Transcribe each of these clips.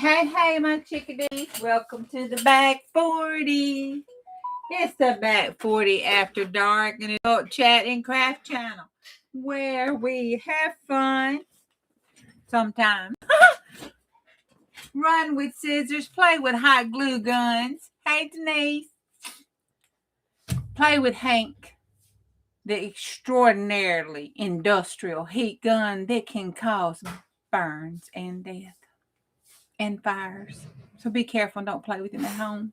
Hey, my chickadees. Welcome to the Back 40. It's the Back 40 After Dark and adult chat and craft channel where we have fun sometimes. Run with scissors, play with hot glue guns. Hey, Denise. Play with Hank, the extraordinarily industrial heat gun that can cause burns and death and fires. So be careful and don't play with him at home.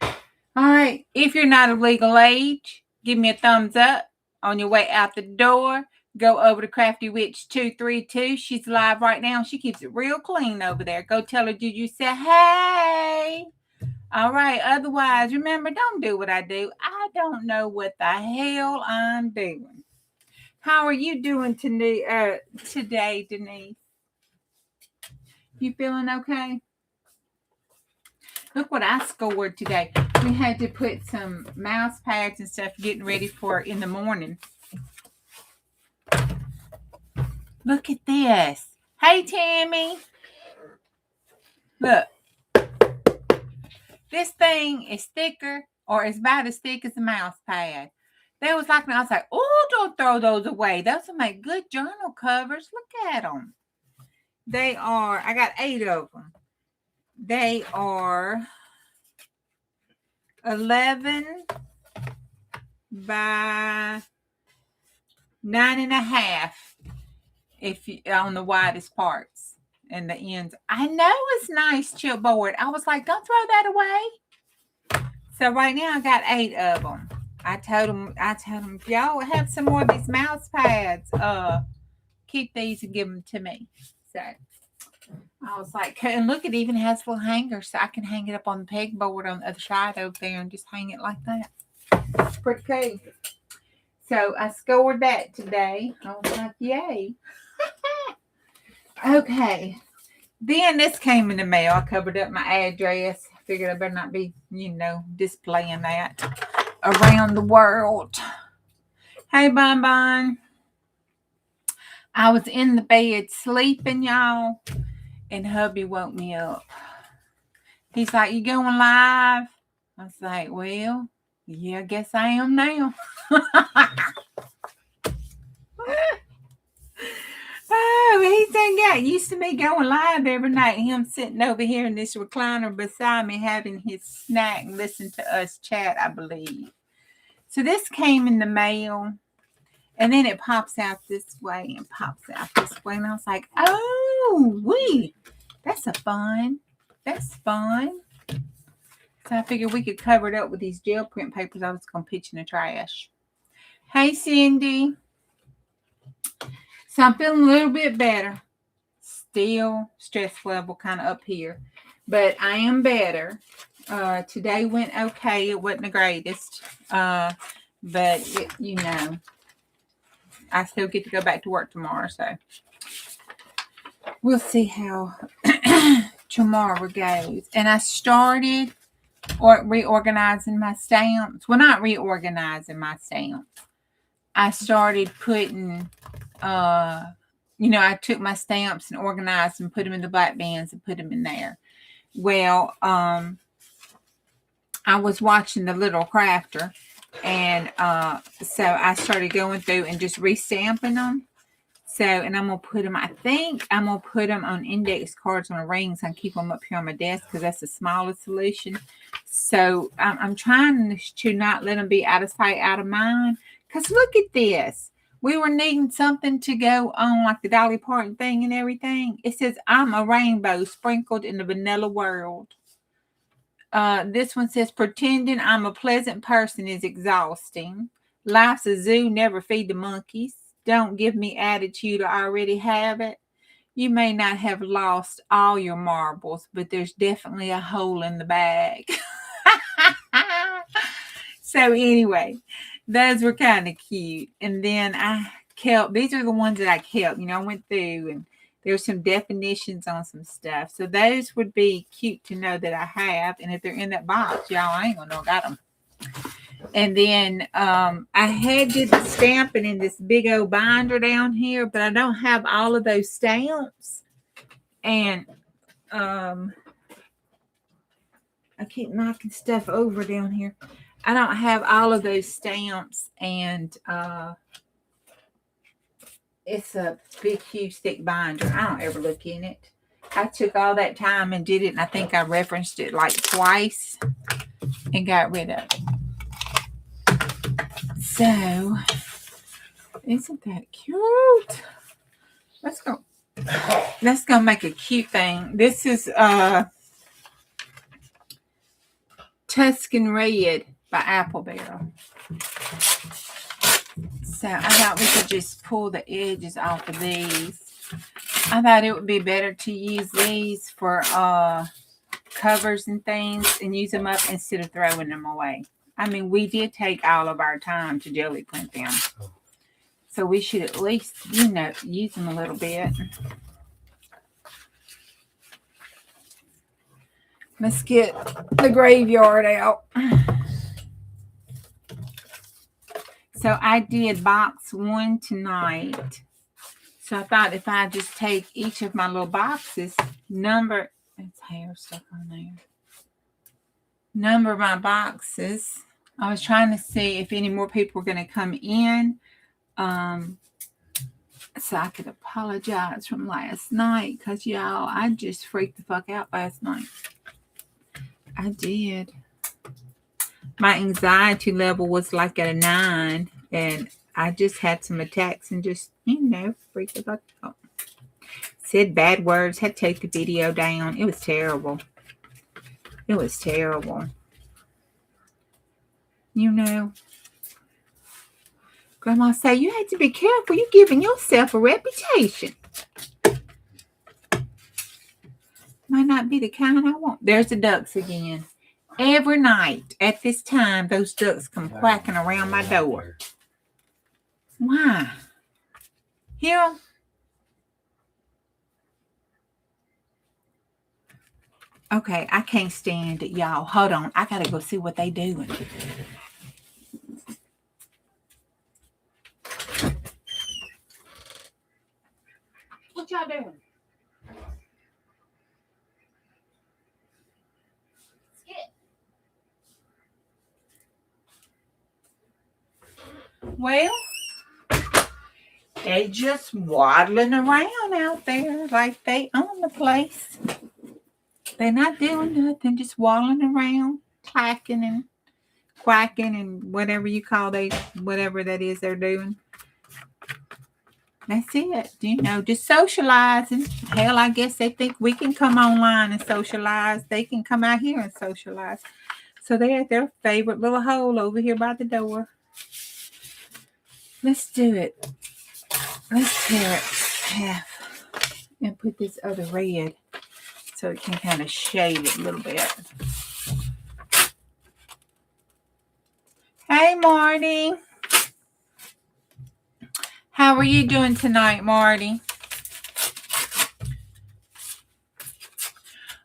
All right. If you're not of legal age, give me a thumbs up on your way out the door. Go over to Crafty Witch 232. She's live right now. She keeps it real clean over there. Go tell her Juju say, hey. All right. Otherwise, remember, don't do what I do. I don't know what the hell I'm doing. How are you doing today, Denise? You feeling okay? Look what I scored today. We had to put some mouse pads and stuff getting ready for in the morning. Look at this. Hey, Tammy. Look. This thing is thicker or is about as thick as a mouse pad. They was like, I was like, oh, don't throw those away. Those will make good journal covers. Look at them. They are, I got 8 of them. They are 11 by 9.5 if you on the widest parts and the ends. I know it's nice chipboard. I was like, don't throw that away. So right now I got 8 of them. I told them if y'all have some more of these mouse pads, keep these and give them to me. So I was like, and look, it even has little hangers, so I can hang it up on the pegboard on the other side over there and just hang it like that. It's pretty cool. So I scored that today. I was like, yay. Okay. Then this came in the mail. I covered up my address. Figured I better not be, displaying that around the world. Hey, Bon Bon. I was in the bed sleeping, y'all. And hubby woke me up. He's like, you going live? I was like, well, yeah, I guess I am now. Oh, he done got used to me going live every night. Him sitting over here in this recliner beside me having his snack and listening to us chat, I believe. So this came in the mail. And then it pops out this way and pops out this way. And I was like, oh, that's fun. That's fun. So I figured we could cover it up with these gel print papers I was going to pitch in the trash. Hey, Cindy. So I'm feeling a little bit better. Still stress level kind of up here. But I am better. Today went okay. It wasn't the greatest. But, I still get to go back to work tomorrow, so we'll see how tomorrow goes. And I started reorganizing my stamps. Well, not reorganizing my stamps. I started putting, I took my stamps and organized and put them in the black bands and put them in there. Well, I was watching The Little Crafter. And so I started going through and just restamping them. So, and I'm going to put them, I think I'm going to put them on index cards on a ring so I can keep them up here on my desk because that's the smallest solution. So I'm trying to not let them be out of sight, out of mind. Because look at this. We were needing something to go on like the Dolly Parton thing and everything. It says, I'm a rainbow sprinkled in the vanilla world. This one says, pretending I'm a pleasant person is exhausting. Life's a zoo, never feed the monkeys. Don't give me attitude, I already have it. You may not have lost all your marbles, but there's definitely a hole in the bag. So anyway, those were kind of cute. And then these are the ones that I kept. I went through and there's some definitions on some stuff. So those would be cute to know that I have. And if they're in that box, y'all, I ain't going to know I got them. And then I had did the stamping in this big old binder down here. But I don't have all of those stamps. And I keep knocking stuff over down here. I don't have all of those stamps, and it's a big, huge, thick binder. I don't ever look in it. I took all that time and did it, and I think I referenced it like twice and got rid of it. So, isn't that cute? Let's go. Let's go make a cute thing. This is Tuscan Red by Apple Barrel. So I thought we could just pull the edges off of these. I thought it would be better to use these for covers and things and use them up instead of throwing them away. I mean, we did take all of our time to jelly print them. So we should at least, you know, use them a little bit. Let's get the graveyard out. So I did box 1 tonight. So I thought if I just take each of my little boxes, number, it's hair stuff on there. Number my boxes. I was trying to see if any more people were going to come in. So I could apologize from last night. Because, y'all, I just freaked the fuck out last night. I did. My anxiety level was like at a 9. And I just had some attacks and just, you know, freaked the fuck out. Said bad words. Had to take the video down. It was terrible. It was terrible. You know. Grandma say, you had to be careful. You're giving yourself a reputation. Might not be the kind I want. There's the ducks again. Every night at this time, those ducks come quacking around my door. Why? Here. Okay, I can't stand it, y'all. Hold on. I got to go see what they doing. What y'all doing? Well, they just waddling around out there like they own the place. They're not doing nothing, just waddling around, clacking and quacking and whatever you call whatever that is they're doing. That's it. You know, just socializing. Hell, I guess they think we can come online and socialize. They can come out here and socialize. So they're at their favorite little hole over here by the door. Let's do it. Let's tear it half and put this other red so it can kind of shade it a little bit. Hey, Marty. How are you doing tonight, Marty?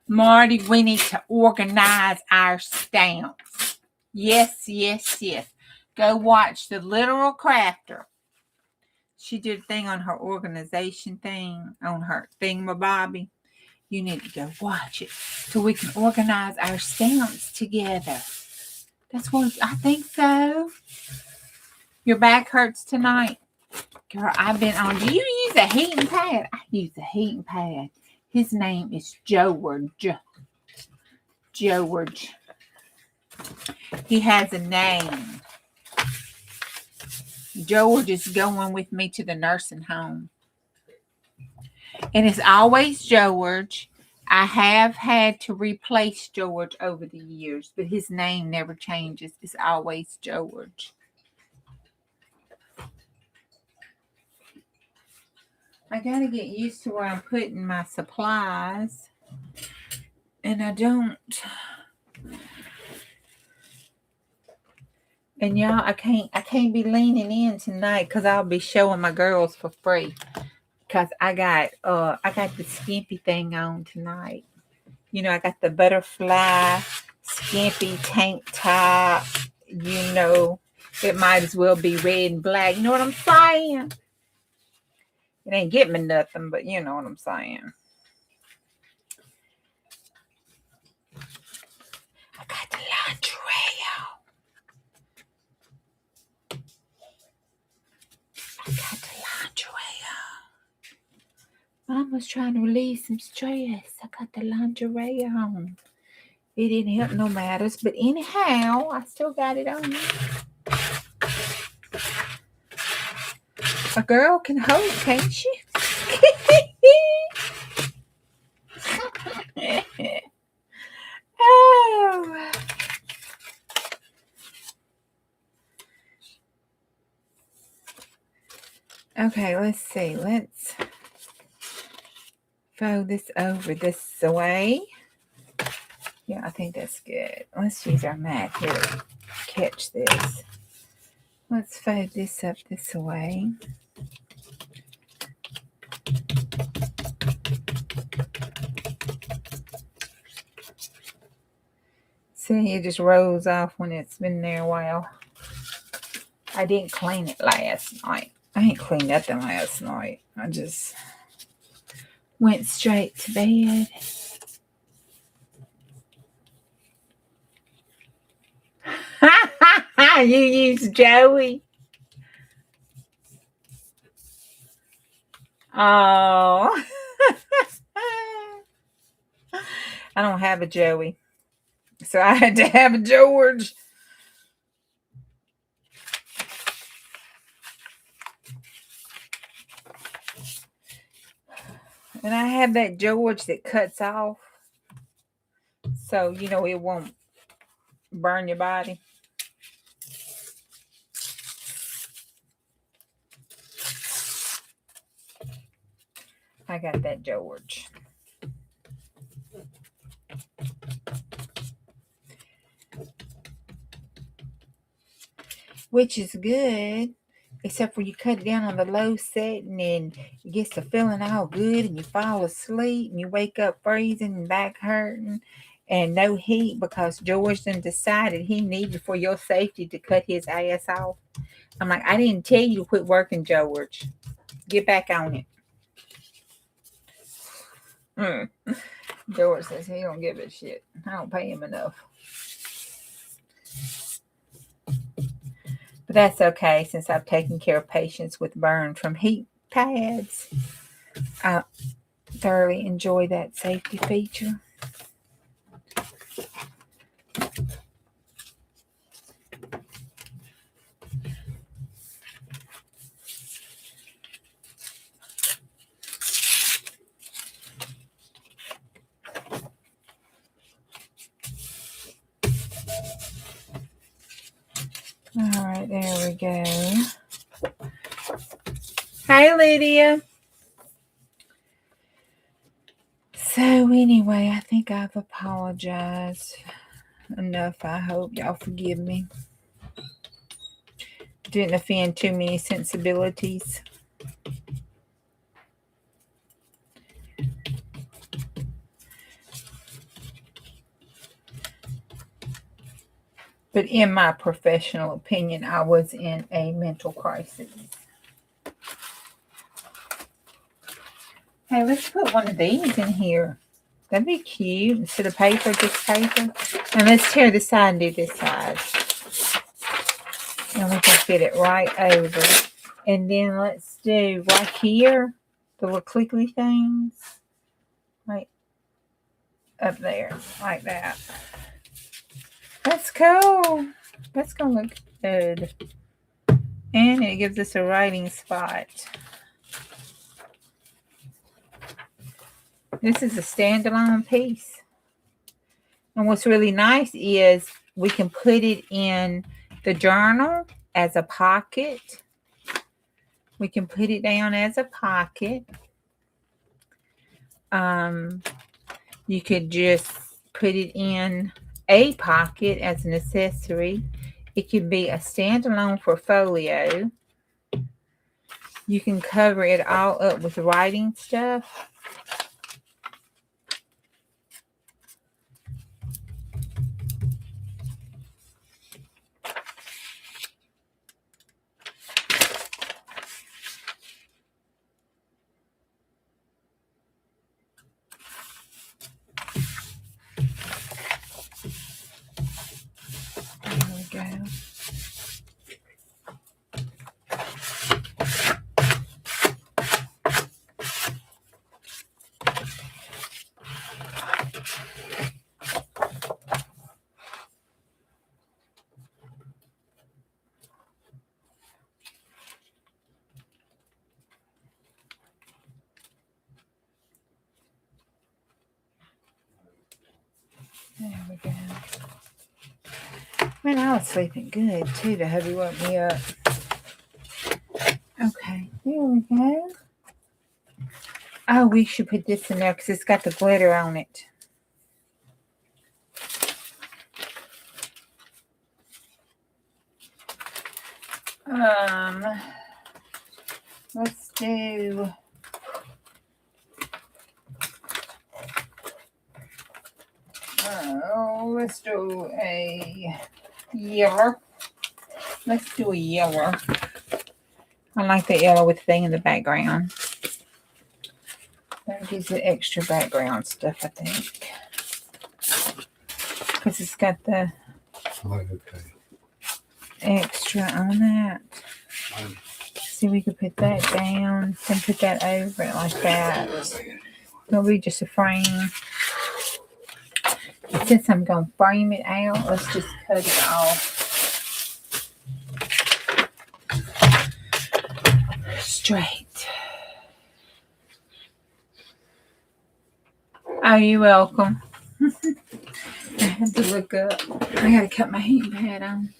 Marty, we need to organize our stamps. Yes, yes, yes. Go watch the Literal Crafter. She did a thing on her organization thing, on her thingamabobby. You need to go watch it so we can organize our stamps together. That's what I think so. Your back hurts tonight? Girl, I've been on. Do you use a heating pad? I use a heating pad. His name is JorszáJÚ. JorszáJÚ. He has a name. George is going with me to the nursing home. And it's always George. I have had to replace George over the years, but his name never changes. It's always George. I got to get used to where I'm putting my supplies. And I don't. And y'all, I can't be leaning in tonight because I'll be showing my girls for free. Because I got the skimpy thing on tonight. You know, I got the butterfly skimpy tank top. You know, it might as well be red and black. You know what I'm saying? It ain't getting me nothing, but you know what I'm saying. Mom was trying to release some stress. I got the lingerie on. It didn't help no matters. But anyhow, I still got it on. A girl can hope, can't she? Oh. Okay, let's see. Let's fold this over this way. Yeah, I think that's good. Let's use our mat here to catch this. Let's fold this up this way. See, it just rolls off when it's been there a while. I didn't clean it last night. I ain't cleaned nothing last night. I just went straight to bed. You use Joey. Oh. I don't have a Joey. So I had to have a George. And I have that George that cuts off. So, you know, it won't burn your body. I got that George. Which is good. Except for you cut it down on the low setting and it gets to feeling all good and you fall asleep and you wake up freezing and back hurting and no heat because George done decided he needed for your safety to cut his ass off. I'm like, I didn't tell you to quit working, George. Get back on it. George says he don't give a shit. I don't pay him enough. But that's okay since I've taken care of patients with burn from heat pads. I thoroughly enjoy that safety feature. All right, there we go. Hi, Lydia. So anyway, I think I've apologized enough. I hope y'all forgive me. Didn't offend too many sensibilities. But in my professional opinion, I was in a mental crisis. Hey, let's put one of these in here. That'd be cute. Instead of paper, just paper. And let's tear this side and do this side. And we can fit it right over. And then let's do right here, the little clickly things. Right up there, like that. That's cool. That's going to look good. And it gives us a writing spot. This is a standalone piece. And what's really nice is we can put it in the journal as a pocket. We can put it down as a pocket. You could just put it in a pocket as an accessory. It could be a standalone portfolio. You can cover it all up with writing stuff. go. There we go. Man, I was sleeping good too. The hubby woke me up. Okay, there we go. Oh, we should put this in there because it's got the glitter on it. Let's do. Let's do a yellow. Let's do a yellow. I like the yellow with the thing in the background. That gives it extra background stuff, I think. Because it's got the extra on that. See, we could put that down and put that over it like that. It'll be just a frame. And since I'm going to frame it out, let's just cut it off. Straight. Oh, you're welcome. I had to look up. I got to cut my heat pad on.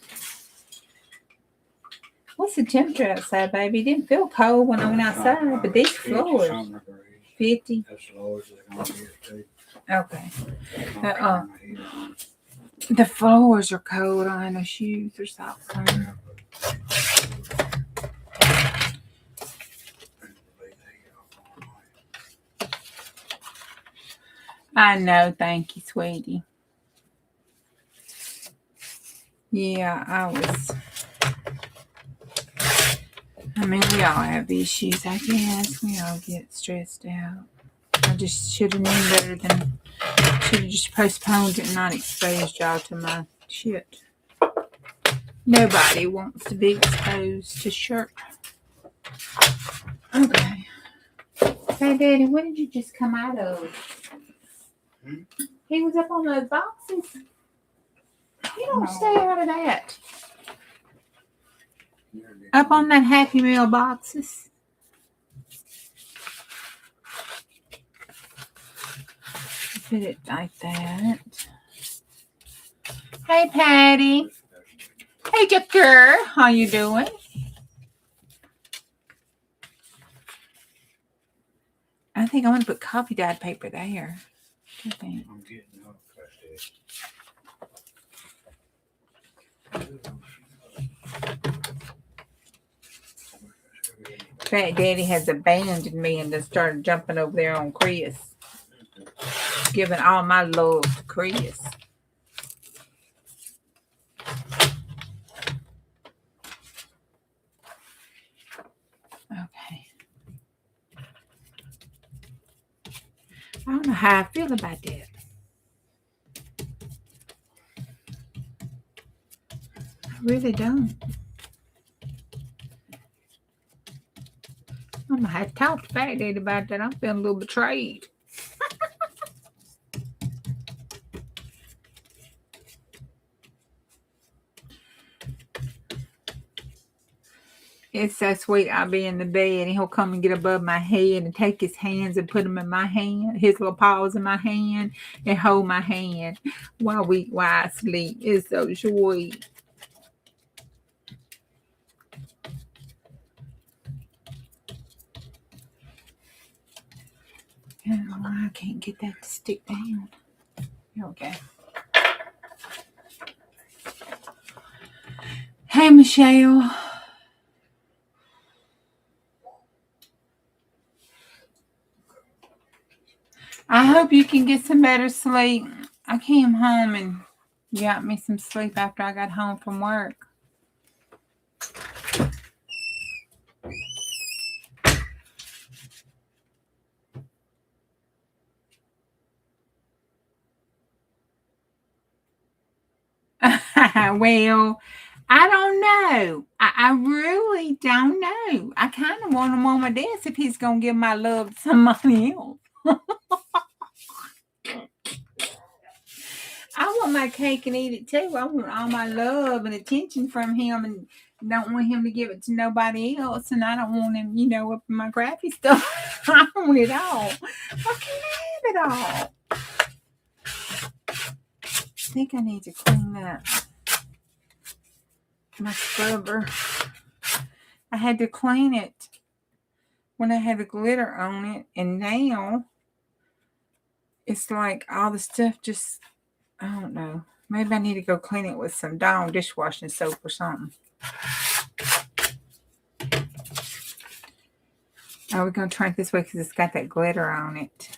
What's the temperature outside, baby? It didn't feel cold when I went outside, but these floors, 50. Okay. The floors are cold. I don't have no shoes or socks on. I know. Thank you, sweetie. Yeah, I mean, we all have issues, I guess. We all get stressed out. I just should have known better than... Should have just postponed it and not exposed y'all to my shit. Nobody wants to be exposed to shirt. Okay. Hey, Daddy, what did you just come out of? He was up on those boxes. You don't stay out of that. Up on that Happy Meal boxes. Put it like that. Hey, Patty. Hey, Jacker. How you doing? I think I want to put coffee dyed paper there. I think. I'm getting up. Fat Daddy has abandoned me and just started jumping over there on Chris. Giving all my love to Chris. Okay. I don't know how I feel about that. I really don't. I'm going to have to talk to Fat Daddy about that. I'm feeling a little betrayed. It's so sweet. I'll be in the bed and he'll come and get above my head and take his hands and put them in my hand, his little paws in my hand, and hold my hand while I sleep. It's so sweet. Oh, I can't get that to stick down. Okay. Hey, Michelle. I hope you can get some better sleep. I came home and got me some sleep after I got home from work. Well, I don't know. I really don't know. I kind of want him on my desk if he's going to give my love to somebody else. I want my cake and eat it too. I want all my love and attention from him, and don't want him to give it to nobody else. And I don't want him, up in my crappy stuff. I want it all. I can't have it all. I think I need to clean that. My scrubber. I had to clean it when I had the glitter on it, and now it's like all the stuff just, I don't know. Maybe I need to go clean it with some Dawn dishwashing soap or something. Oh, we're going to try it this way because it's got that glitter on it.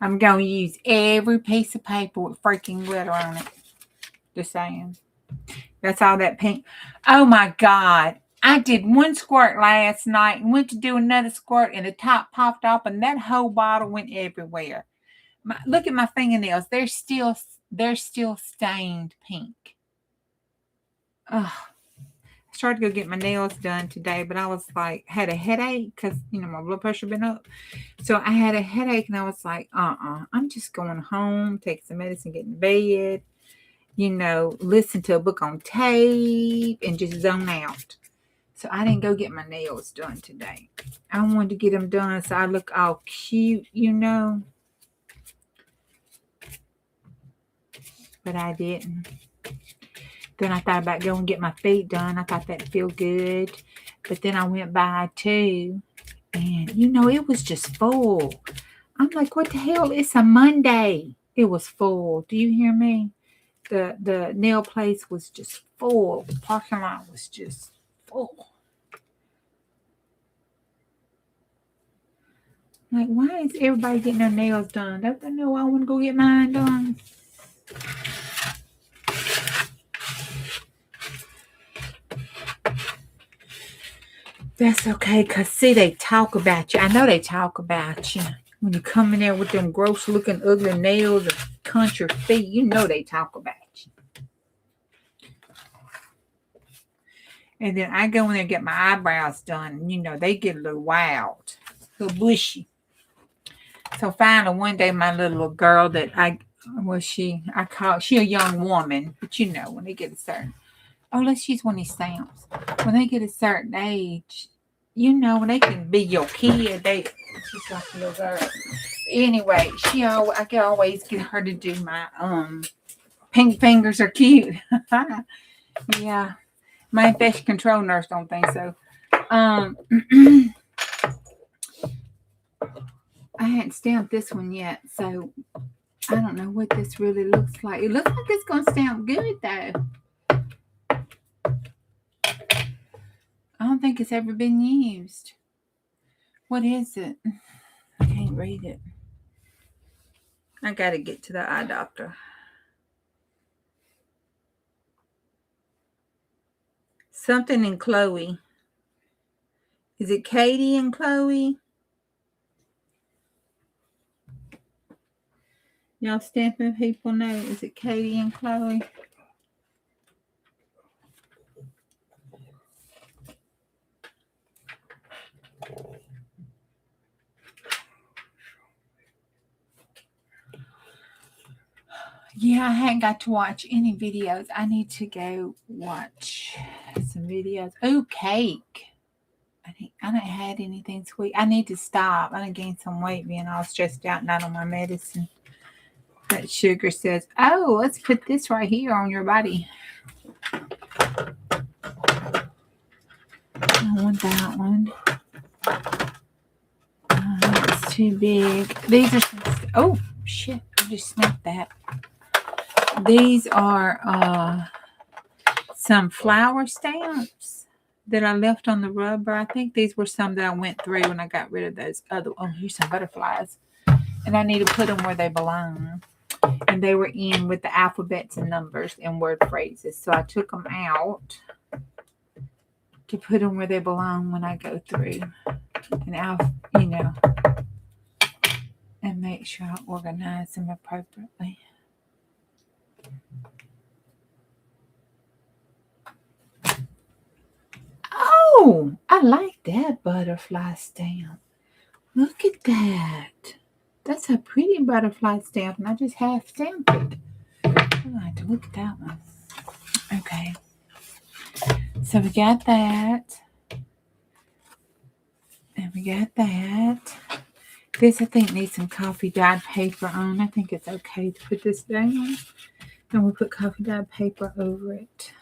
I'm going to use every piece of paper with freaking glitter on it. Just saying. That's all that pink. Oh, my God. I did one squirt last night and went to do another squirt, and the top popped off, and that whole bottle went everywhere. Look at my fingernails. They're still stained pink. Ugh. I started to go get my nails done today, but I was like, had a headache because, my blood pressure been up. So I had a headache, and I was like, I'm just going home, take some medicine, get in bed, listen to a book on tape, and just zone out. So I didn't go get my nails done today. I wanted to get them done so I look all cute, But I didn't. Then I thought about going and get my feet done. I thought that'd feel good. But then I went by too. And, it was just full. I'm like, what the hell? It's a Monday. It was full. Do you hear me? The nail place was just full. The parking lot was just full. Like, why is everybody getting their nails done? Don't they know I want to go get mine done? That's okay, because, see, they talk about you. I know they talk about you. When you come in there with them gross-looking, ugly nails and country feet, they talk about you. And then I go in there and get my eyebrows done. They get a little wild, a little bushy. So finally, one day, my little girl that she a young woman, but when they get a certain, let's use one of these stamps. When they get a certain age, when they can be your kid, she's like a little girl. Anyway, I can always get her to do my pink fingers are cute. Yeah, my infection control nurse don't think so. I hadn't stamped this one yet, so I don't know what this really looks like. It looks like it's going to stamp good, though. I don't think it's ever been used. What is it? I can't read it. I got to get to the eye doctor. Something in Chloe. Is it Katie and Chloe? Y'all stamping people know. Is it Katie and Chloe? Yeah, I hadn't got to watch any videos. I need to go watch some videos. Oh, cake. I haven't had anything sweet. I need to stop. I done gained some weight being all stressed out, not on my medicine. That sugar says, let's put this right here on your body. I want that one. It's too big. These are some, shit. I just snapped that. These are some flower stamps that I left on the rubber. I think these were some that I went through when I got rid of those other. Here's some butterflies. And I need to put them where they belong. And they were in with the alphabets and numbers and word phrases. So I took them out to put them where they belong when I go through. And and make sure I organize them appropriately. Oh, I like that butterfly stamp. Look at that. That's a pretty butterfly stamp, and I just half stamped it. I'm going to look at that one. Okay. So we got that. And we got that. This, I think, needs some coffee dyed paper on. I think it's okay to put this down. And we'll put coffee dyed paper over it.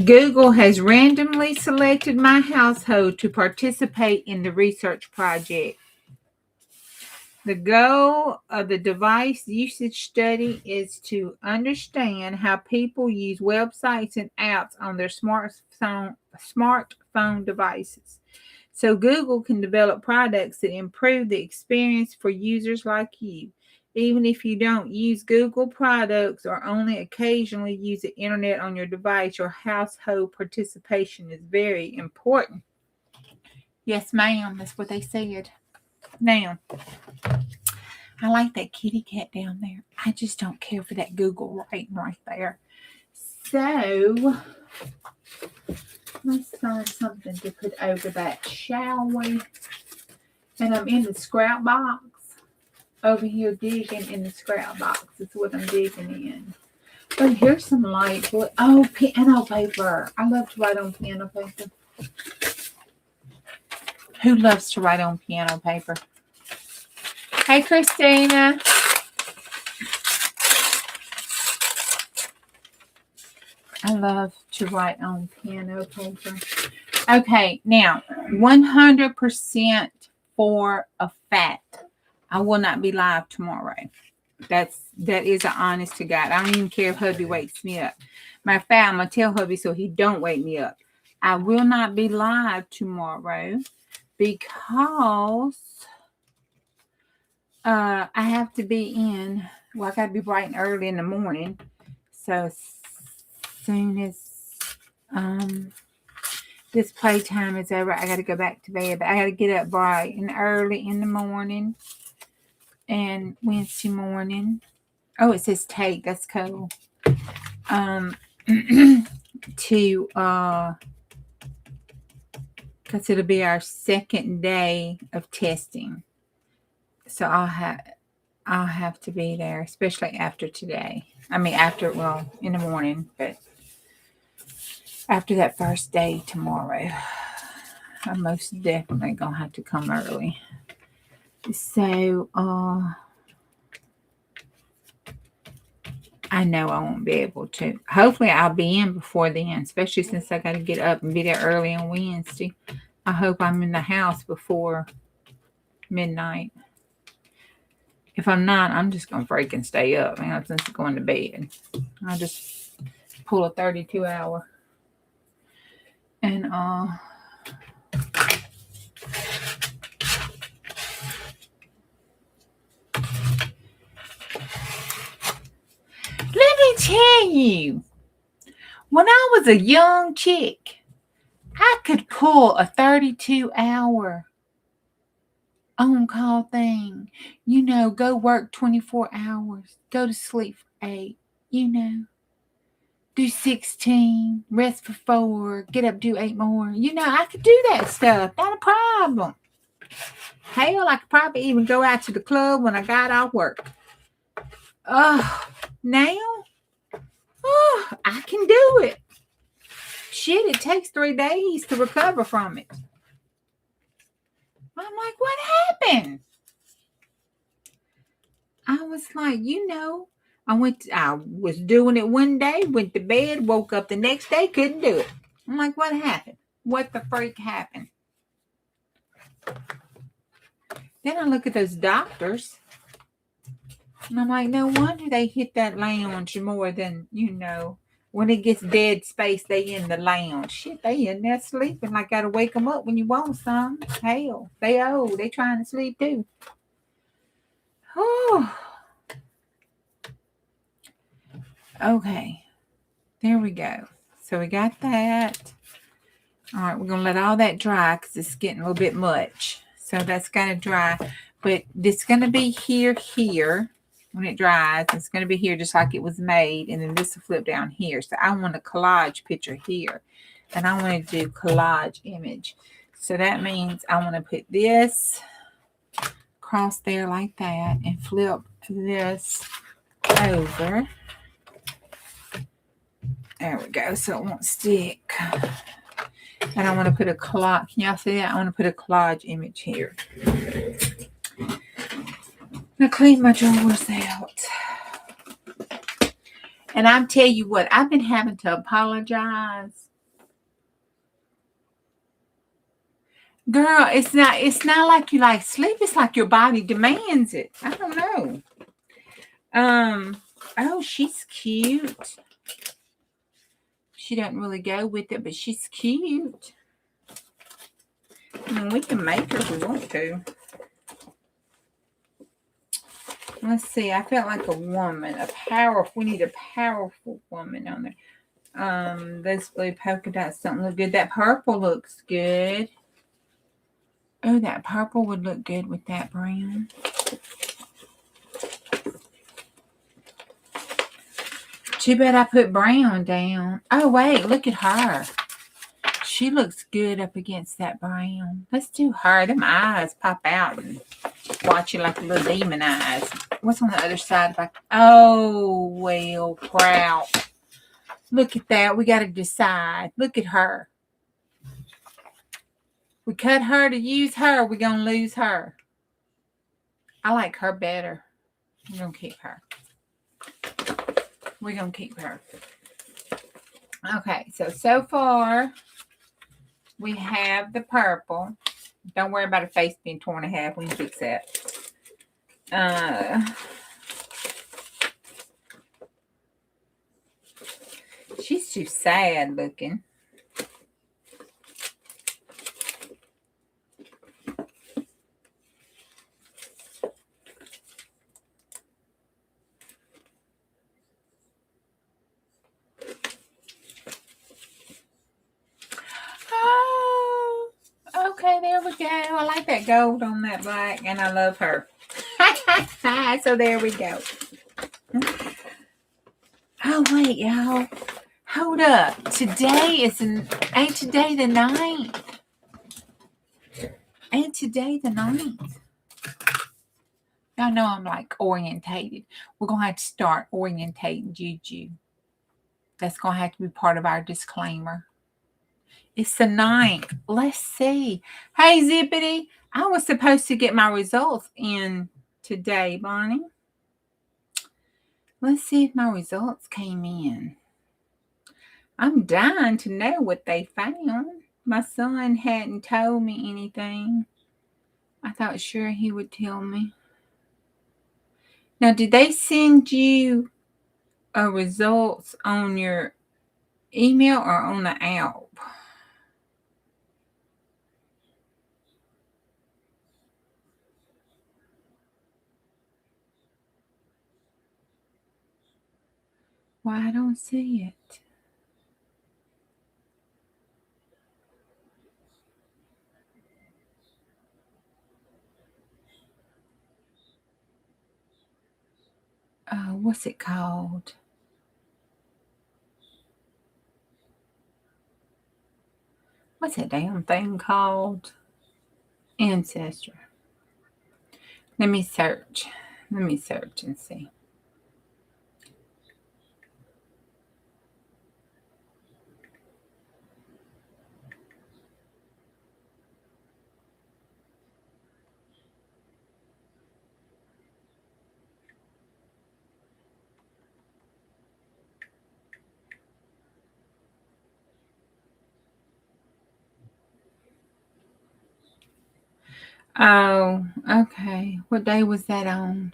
Google has randomly selected my household to participate in the research project. The goal of the device usage study is to understand how people use websites and apps on their smartphone devices. So Google can develop products that improve the experience for users like you. Even if you don't use Google products or only occasionally use the internet on your device, your household participation is very important. Yes, ma'am. That's what they said. Now, I like that kitty cat down there. I just don't care for that Google writing right there. So, let's find something to put over that, shall we? And I'm in the scrap box. Over here digging in the scrap box. That's what I'm digging in. Oh, here's some light blue. Oh, piano paper. I love to write on piano paper. Who loves to write on piano paper? Hey, Christina. I love to write on piano paper. Okay, now 100% for a fact, I will not be live tomorrow. That is an honest to God. I don't even care if hubby wakes me up. Matter of fact, I'm gonna tell hubby so he don't wake me up. I will not be live tomorrow because I have to be in. Well, I got to be bright and early in the morning. So as soon as this playtime is over, I got to go back to bed. But I got to get up bright and early in the morning. And Wednesday morning. Oh, it says take. That's cool. Because it'll be our second day of testing. So I'll have to be there, especially after today. I mean, in the morning, but after that first day tomorrow, I'm most definitely gonna have to come early. So, I know I won't be able to. Hopefully, I'll be in before then, especially since I got to get up and be there early on Wednesday. I hope I'm in the house before midnight. If I'm not, I'm just going to freaking stay up. Man, since going to bed, I'll just pull a 32-hour. And, let me tell you, when I was a young chick, I could pull a 32-hour on-call thing. You know, go work 24 hours, go to sleep for 8, you know, do 16, rest for 4, get up, do 8 more. You know, I could do that stuff. Not a problem. Hell, I could probably even go out to the club when I got off work. Now, I can do it. Shit, it takes 3 days to recover from it. I'm like, what happened? I was like, I was doing it one day, went to bed, woke up the next day, couldn't do it. I'm like, what happened? What the freak happened? Then I look at those doctors, and I'm like, no wonder they hit that lounge more than, when it gets dead space, they in the lounge. Shit, they in there sleeping. Like, gotta wake them up when you want some. Hell, they old. They trying to sleep too. Oh. Okay. There we go. So we got that. All right, we're going to let all that dry because it's getting a little bit much. So that's got to dry. But it's going to be here. when it dries. It's going to be here just like it was made. And then this will flip down here. So I want a collage picture here. And I want to do collage image. So that means I want to put this across there like that and flip this over. There we go. So it won't stick. And I want to put a collage. Can y'all see that? I want to put a collage image here. Now clean my drawers out. And I'll tell you what, I've been having to apologize. Girl, it's not like you like sleep. It's like your body demands it. I don't know. Oh, she's cute. She doesn't really go with it, but she's cute. I mean, we can make her if we want to. Let's see. I felt like a woman, we need a powerful woman on there. Those blue polka dots don't look good. That purple looks good. Oh, that purple would look good with that brown. Too bad I put brown down. Oh, wait, look at her. She looks good up against that brown. Let's do her. Them eyes pop out and watch you like a little demon eyes. What's on the other side? Oh, well, crap. Look at that. We got to decide. Look at her. We cut her to use her. We're going to lose her. I like her better. We're going to keep her. We're going to keep her. Okay, so far, we have the purple. Don't worry about her face being torn in half. We can fix that. She's too sad looking. Oh, okay, there we go. I like that gold on that black, and I love her. So there we go. Oh, wait, y'all. Hold up. Ain't today the 9th? Ain't today the 9th? Y'all know I'm like orientated. We're going to have to start orientating Juju. That's going to have to be part of our disclaimer. It's the 9th. Let's see. Hey, Zippity. I was supposed to get my results in today, Bonnie. Let's see if my results came in. I'm dying to know what they found. My son hadn't told me anything. I thought sure he would tell me. Now, did they send you results on your email or on the app? Why, I don't see it. What's it called? What's that damn thing called? Ancestry. Let me search. Let me search and see. Oh, okay. What day was that on?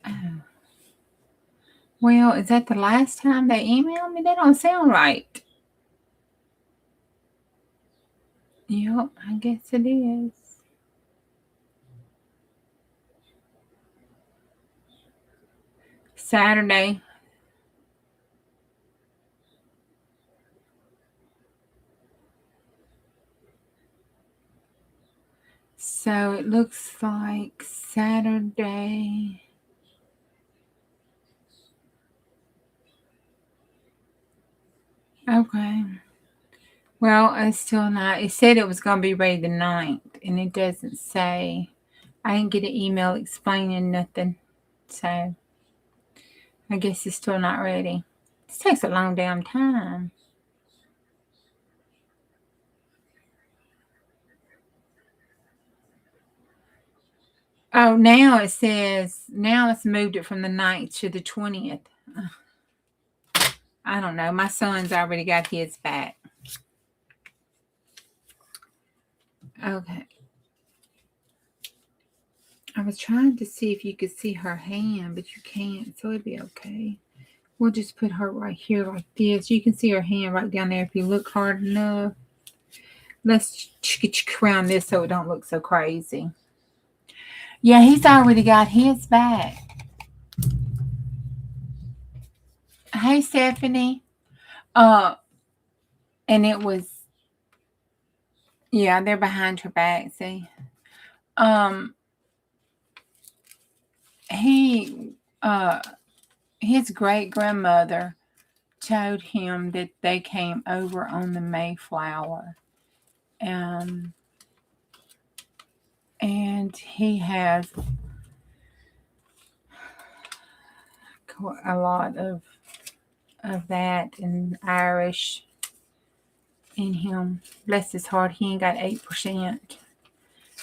Oh. Well, is that the last time they emailed me? That don't sound right. Yep, I guess it is. Saturday. So it looks like Saturday. Okay. Well, it's still not. It said it was going to be ready the 9th, and it doesn't say. I didn't get an email explaining nothing. So I guess it's still not ready. This takes a long damn time. Oh, now it says, now it's moved it from the 9th to the 20th. I don't know. My son's already got his back. Okay. I was trying to see if you could see her hand, but you can't, so it'd be okay. We'll just put her right here like this. You can see her hand right down there if you look hard enough. Let's around this so it don't look so crazy. Yeah, he's already got his back. Hey, Stephanie. And it was, yeah, they're behind her back, see? His great-grandmother told him that they came over on the Mayflower. And he has a lot of that and Irish in him. Bless his heart, he ain't got 8%.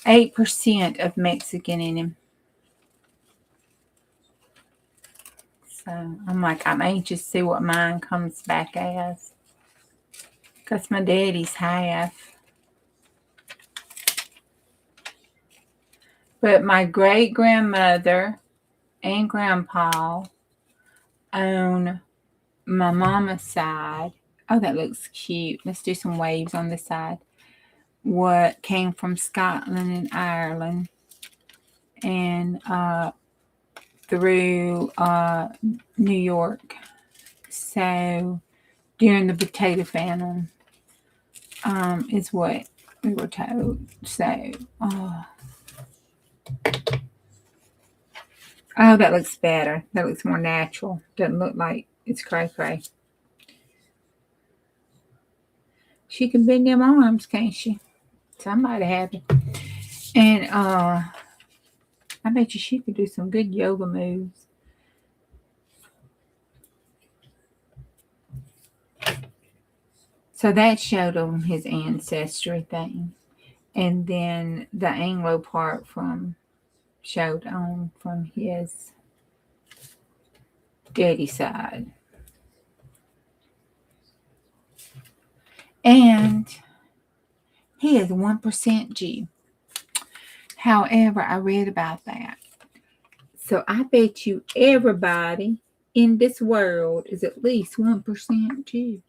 8% of Mexican in him. So I'm like, I'm anxious to see what mine comes back as. Because my daddy's half. But my great-grandmother and grandpa on my mama's side. Oh, that looks cute. Let's do some waves on this side. What came from Scotland and Ireland. And through New York. So during the potato famine is what we were told. So, oh, that looks better. That looks more natural. Doesn't look like it's cray-cray. She can bend them arms, can't she? Somebody happy. And I bet you she could do some good yoga moves. So that showed on his ancestry thing. And then the Anglo part showed on from his daddy side. And he is 1% Jew. However, I read about that. So I bet you everybody in this world is at least 1% Jew.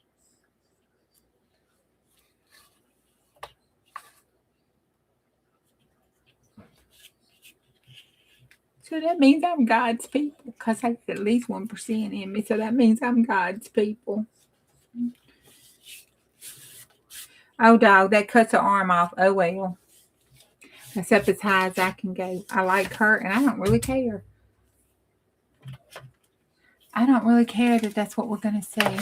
So that means I'm God's people because I get at least 1% in me. So that means I'm God's people. Oh, dog, that cuts her arm off. Oh, well. That's up as high as I can go. I like her, and I don't really care. I don't really care that that's what we're going to say.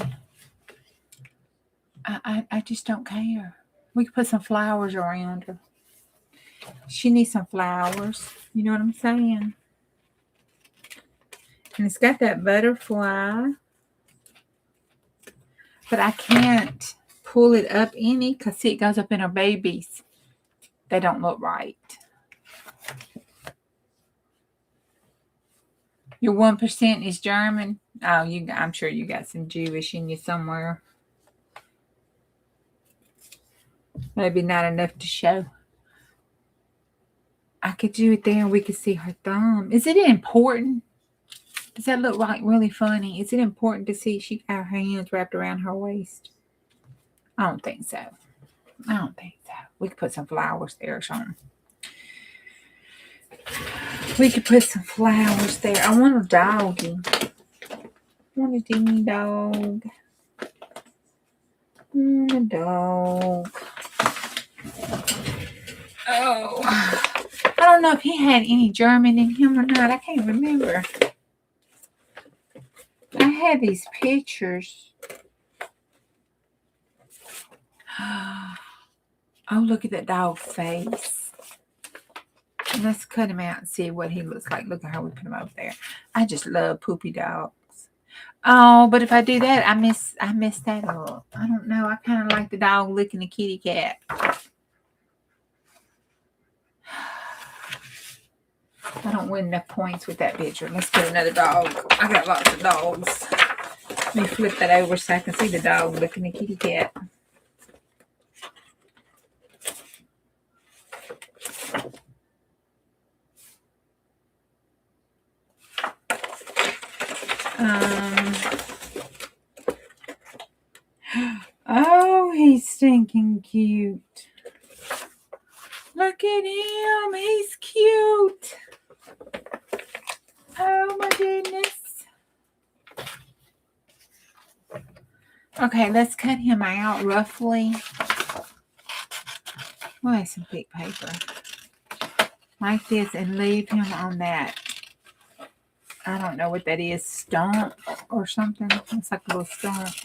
I just don't care. We could put some flowers around her. She needs some flowers. You know what I'm saying? And it's got that butterfly. But I can't pull it up any because, see, it goes up in her babies. They don't look right. Your 1% is German. Oh, I'm sure you got some Jewish in you somewhere. Maybe not enough to show. I could do it there and we could see her thumb. Is it important? Does that look like really funny? Is it important to see she got her hands wrapped around her waist? I don't think so. I don't think so. We could put some flowers there or something. We could put some flowers there. I want a doggy. I want a dingy dog. I want a dog. Oh. don't know if he had any German in him or not. I can't remember. I had these pictures. Oh, look at that dog face. Let's cut him out and see what he looks like. Look at how we put him over there. I just love poopy dogs. Oh, but if I do that, I miss that up. I don't know. I kind of like the dog licking the kitty cat. I don't win enough points with that picture. Let's get another dog. I got lots of dogs. Let me flip that over so I can see the dog licking the kitty cat. Oh, he's stinking cute. Look at him. He's cute. Oh, my goodness. Okay, let's cut him out roughly. Well, that's some thick paper. Like this and leave him on that. I don't know what that is. Stump or something. It's like a little stump.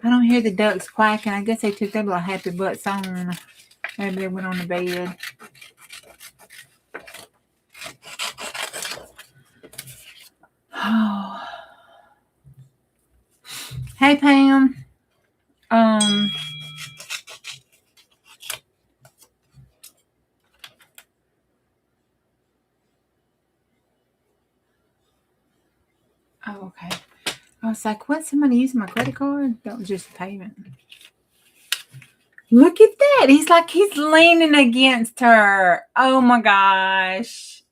I don't hear the ducks quacking. I guess they took their little happy butts on. Maybe they went on the bed. Oh. Hey, Pam. Oh, okay. I was like, what? Somebody using my credit card? That was just a payment. Look at that. He's like, he's leaning against her. Oh, my gosh.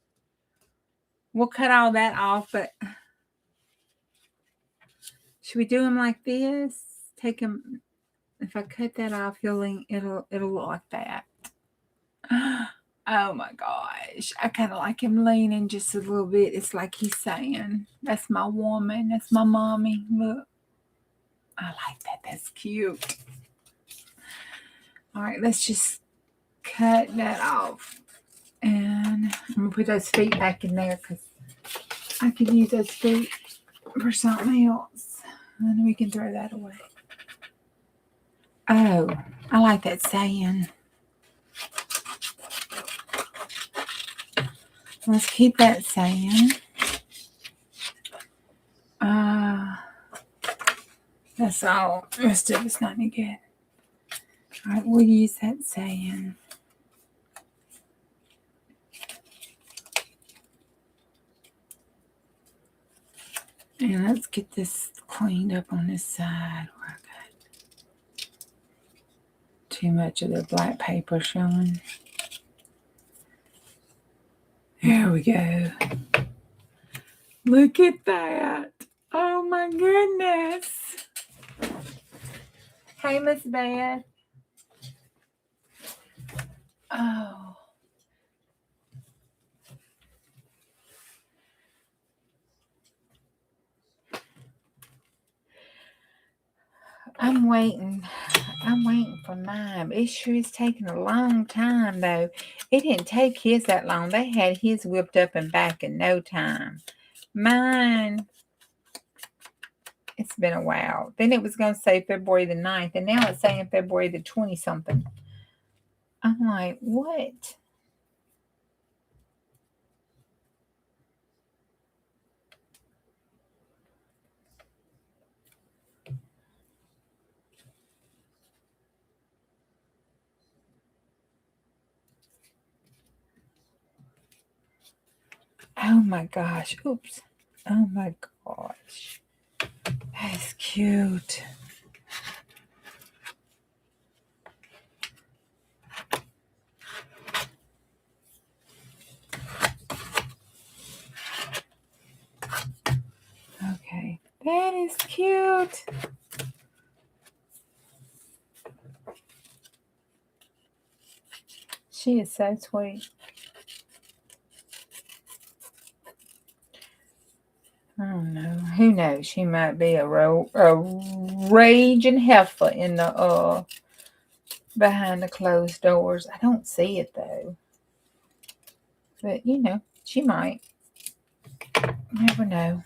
We'll cut all that off, but should we do him like this? Take him. If I cut that off, it'll look like that. Oh my gosh. I kind of like him leaning just a little bit. It's like he's saying, that's my woman. That's my mommy. Look. I like that. That's cute. All right, let's just cut that off. And I'm going to put those feet back in there because I could use those feet for something else. And then we can throw that away. Oh, I like that saying. Let's keep that saying. That's all. The rest of it's not any good. All right, we'll use that saying. And let's get this cleaned up on this side where I got too much of the black paper showing. There we go. Look at that. Oh my goodness. Hey, Miss Beth. Oh. I'm waiting for mine. It sure is taking a long time, though. It didn't take his that long. They had his whipped up and back in no time. Mine, it's been a while. Then it was going to say February the 9th, and now it's saying February the 20-something. I'm like, what? Oh my gosh. Oops. Oh my gosh. That's cute. Okay. That is cute. She is so sweet. I don't know. Who knows? She might be a raging heifer in the behind the closed doors. I don't see it though. But, you know, she might. Never know.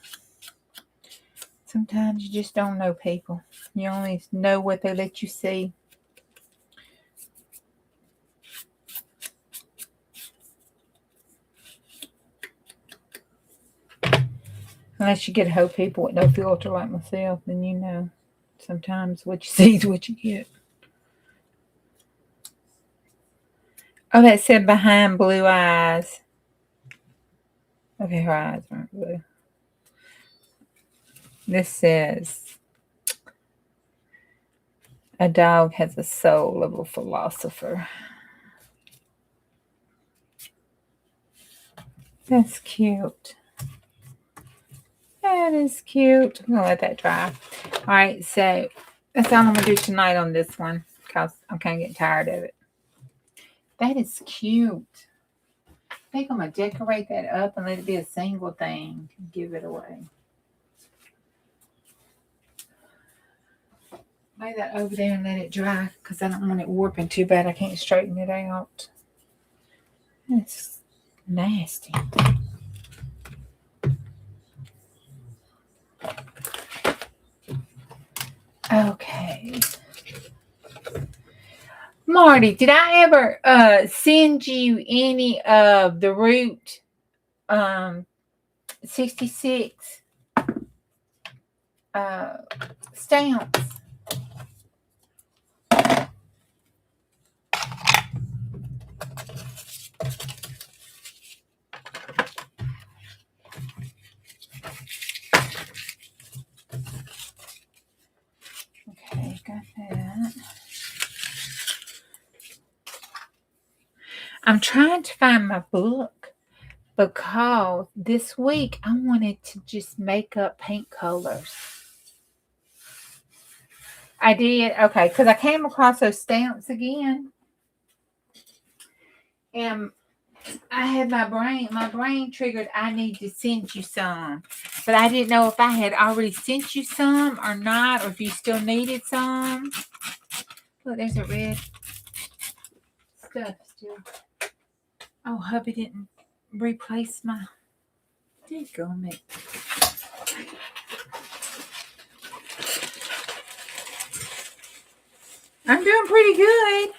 Sometimes you just don't know people. You only know what they let you see. Unless you get to hold people with no filter like myself, then you know. Sometimes what you see is what you get. Oh, that said behind blue eyes. Okay, her eyes aren't blue. This says, a dog has the soul of a philosopher. That's cute. That is cute. I'm going to let that dry. All right, so that's all I'm going to do tonight on this one because I'm kind of getting tired of it. That is cute. I think I'm going to decorate that up and let it be a single thing. Give it away. Lay that over there and let it dry because I don't want it warping too bad. I can't straighten it out. It's nasty. Okay. Marty, did I ever send you any of the Route 66 stamps? Okay, got that. I'm trying to find my book because this week I wanted to just make up paint colors. I did, okay, because I came across those stamps again. And I had my brain triggered, I need to send you some. But I didn't know if I had already sent you some or not, or if you still needed some. Look, there's a red stuff still. Oh, hubby didn't replace my... There you go, Mick. I'm doing pretty good.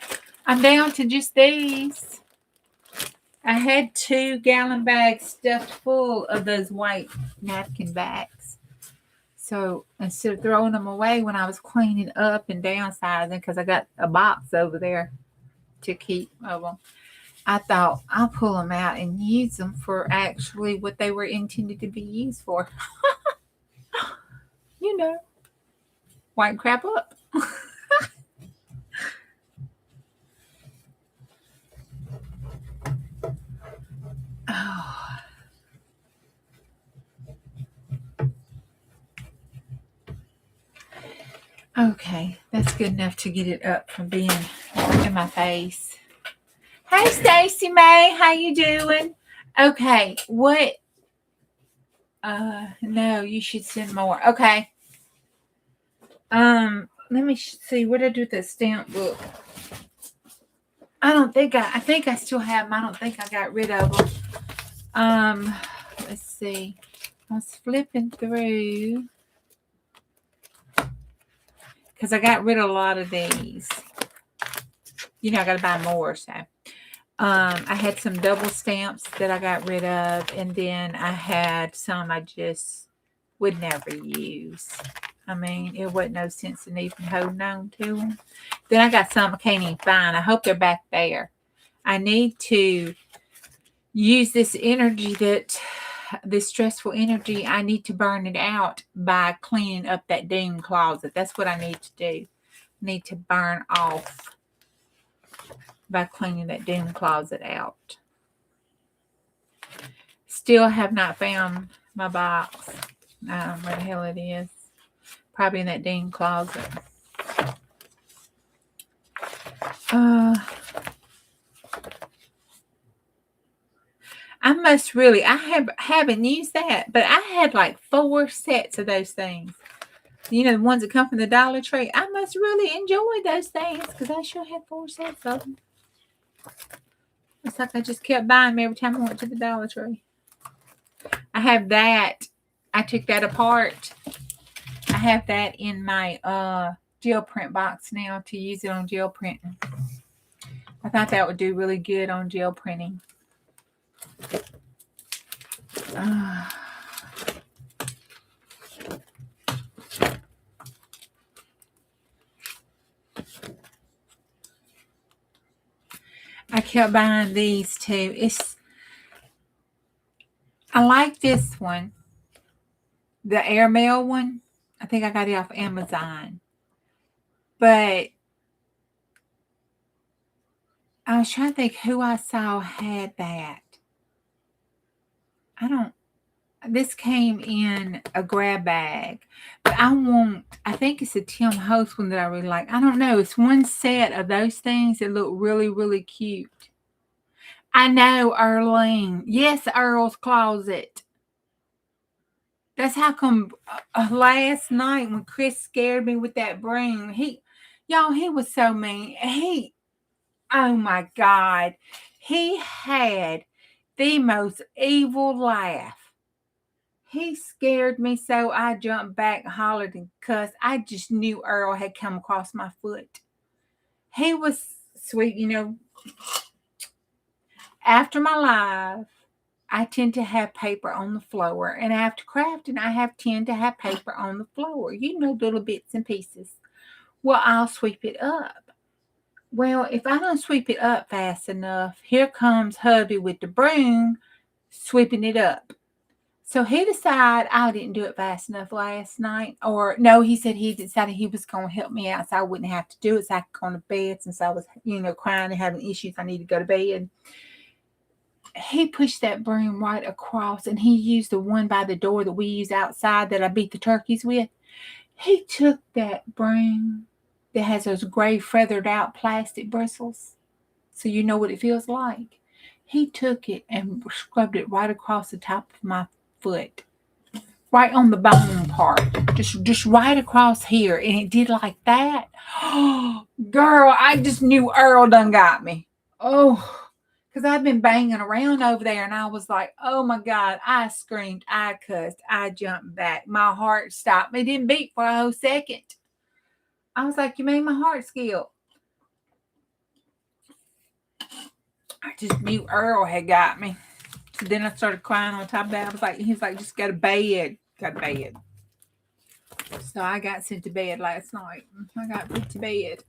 I'm down to just these. I had 2-gallon bags stuffed full of those white napkin bags. So instead of throwing them away when I was cleaning up and downsizing, because I got a box over there to keep of them, I thought I'll pull them out and use them for actually what they were intended to be used for. You know, white crap up. Oh. Okay, that's good enough to get it up from being in my face. Hey, Stacy May, how you doing? Okay, what? No, you should send more. Okay. Let me see. What did I do with the stamp book? I think I still have them. I don't think I got rid of them. Let's see. I was flipping through because I got rid of a lot of these. You know, I got to buy more, so. I had some double stamps that I got rid of, and then I had some I just would never use. I mean, it wasn't no sense in even holding on to them. Then I got some I can't even find. I hope they're back there. I need to use this energy this stressful energy. I need to burn it out by cleaning up that doom closet. That's what I need to do. I need to burn off by cleaning that doom closet out. Still have not found my box. I don't know where the hell it is. Probably in that doom closet. I must really, I haven't used that, but I had like 4 sets of those things. You know, the ones that come from the Dollar Tree. I must really enjoy those things because I sure had 4 sets of them. It's like I just kept buying them every time I went to the Dollar Tree. I have that. I took that apart. I have that in my gel print box now to use it on gel printing. I thought that would do really good on gel printing. I kept buying these too. I like this one. The airmail one. I think I got it off Amazon. But I was trying to think who I saw had that. This came in a grab bag. But I think it's a Tim Holtz one that I really like. I don't know. It's one set of those things that look really, really cute. I know, Earlene. Yes, Earl's Closet. That's how come last night when Chris scared me with that broom, he was so mean. Oh my God. He had the most evil laugh. He scared me so I jumped back, hollered, and cussed. I just knew Earl had come across my foot. He was sweet, After my live, I tend to have paper on the floor. And after crafting, tend to have paper on the floor. Little bits and pieces. Well, I'll sweep it up. Well, if I don't sweep it up fast enough, here comes hubby with the broom sweeping it up. So he decided I didn't do it fast enough last night. Or no, he said he decided he was going to help me out so I wouldn't have to do it so I could go to bed since I was, crying and having issues. I need to go to bed. He pushed that broom right across and he used the one by the door that we use outside that I beat the turkeys with. He took that broom that has those gray feathered out plastic bristles. So you know what it feels like. He took it and scrubbed it right across the top of my foot. Right on the bone part. Just right across here. And it did like that. Oh, girl, I just knew Earl done got me. Oh, because I've been banging around over there and I was like, oh my God, I screamed, I cussed, I jumped back. My heart stopped. It didn't beat for a whole second. I was like, you made my heart skip. I just knew Earl had got me. So then I started crying on top of that. He was like, just go to bed. Go to bed. So I got sent to bed last night. I got put to bed.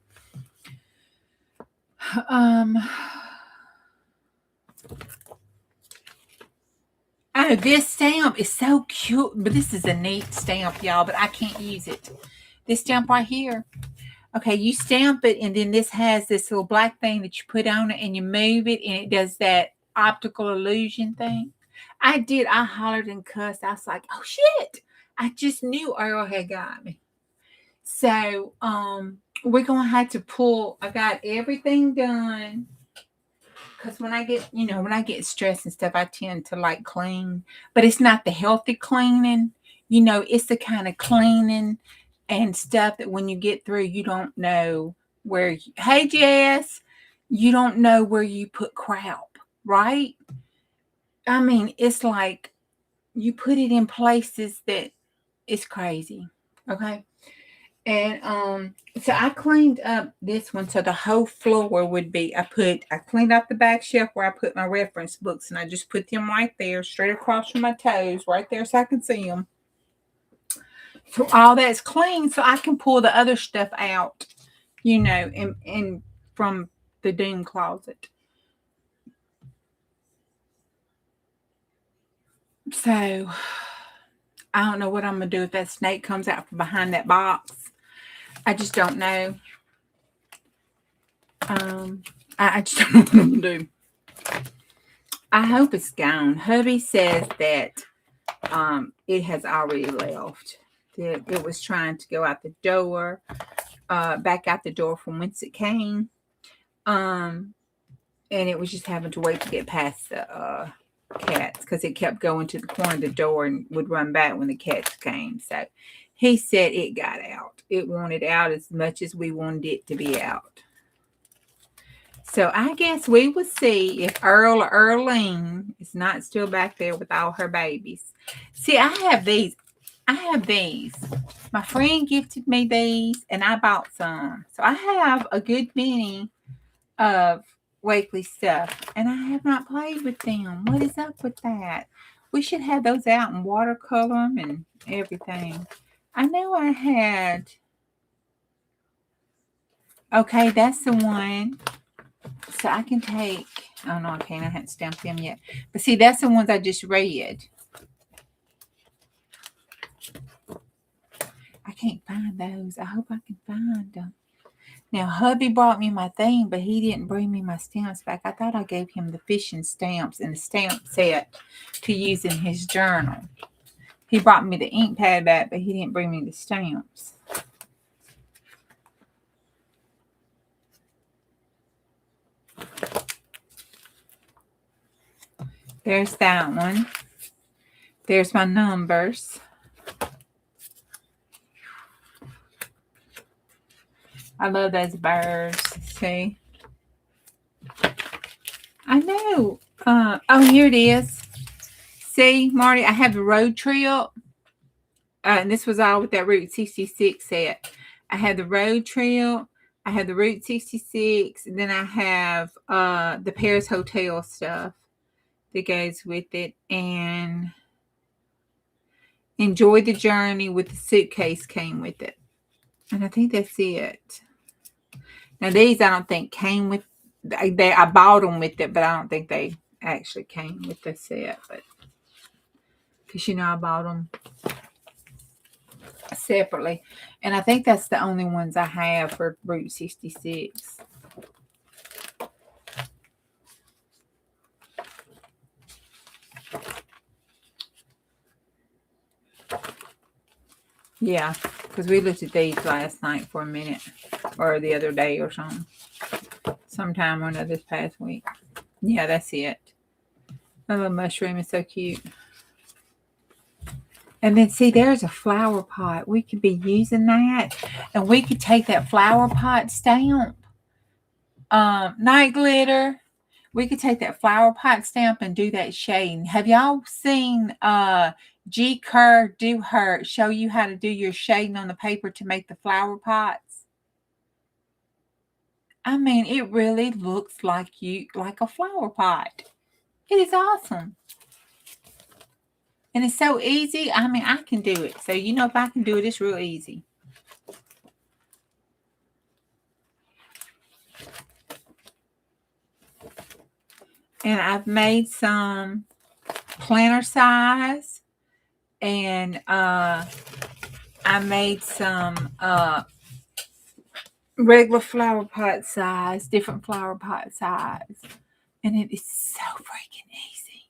Oh, this stamp is so cute. But this is a neat stamp, y'all. But I can't use it. This stamp right here. Okay, you stamp it, and then this has this little black thing that you put on it, and you move it, and it does that optical illusion thing. I hollered and cussed. I was like, oh, shit. I just knew Earl had got me. So, we're going to have to pull. I got everything done. Because when I get stressed and stuff, I tend to clean. But it's not the healthy cleaning. It's the kind of cleaning and stuff that when you get through, you don't know where, hey, Jess, you don't know where you put crap, right? I mean, it's like you put it in places that it's crazy, okay? And so I cleaned up this one so the whole floor would be, I cleaned up the back shelf where I put my reference books, and I just put them right there, straight across from my toes, right there so I can see them. So all that's clean, so I can pull the other stuff out, and from the doom closet. So I don't know what I'm gonna do if that snake comes out from behind that box. I just don't know. I just don't know what I'm gonna do. I hope it's gone. Hubby says that it has already left. It was trying to go out the door, back out the door from whence it came. And it was just having to wait to get past the cats because it kept going to the corner of the door and would run back when the cats came. So he said it got out. It wanted out as much as we wanted it to be out. So I guess we will see if Earl or Earlene is not still back there with all her babies. See, I have these. My friend gifted me these, and I bought some. So I have a good many of Wakely stuff, and I have not played with them. What is up with that? We should have those out and watercolor them and everything. I know I had. Okay, that's the one. So I can take. Oh no, I can't. I haven't stamped them yet. But see, that's the ones I just read. I can't find those. I hope I can find them. Now, hubby brought me my thing, but he didn't bring me my stamps back. I thought I gave him the fishing stamps and the stamp set to use in his journal. He brought me the ink pad back, but he didn't bring me the stamps. There's that one. There's my numbers. I love those birds. See? I know. Oh, here it is. See, Marty, I have the road trip. And this was all with that Route 66 set. I have the road trip. I have the Route 66. And then I have the Paris Hotel stuff that goes with it. And Enjoy the Journey with the suitcase came with it. And I think that's it. Now, these I don't think came with, I bought them with it, but I don't think they actually came with the set. But because, I bought them separately. And I think that's the only ones I have for Route 66. Yeah, because we looked at these last night for a minute, or the other day or something. Sometime or another this past week. Yeah, that's it. My little mushroom is so cute. And then see, there's a flower pot. We could be using that. And we could take that flower pot stamp. Night glitter. We could take that flower pot stamp and do that shading. Have y'all seen G. Kerr show you how to do your shading on the paper to make the flower pots? I mean, it really looks like a flower pot. It is awesome. And it's so easy. I mean, I can do it. So, if I can do it, it's real easy. And I've made some planner size. And I made some regular flower pot size, different flower pot size. And it is so freaking easy.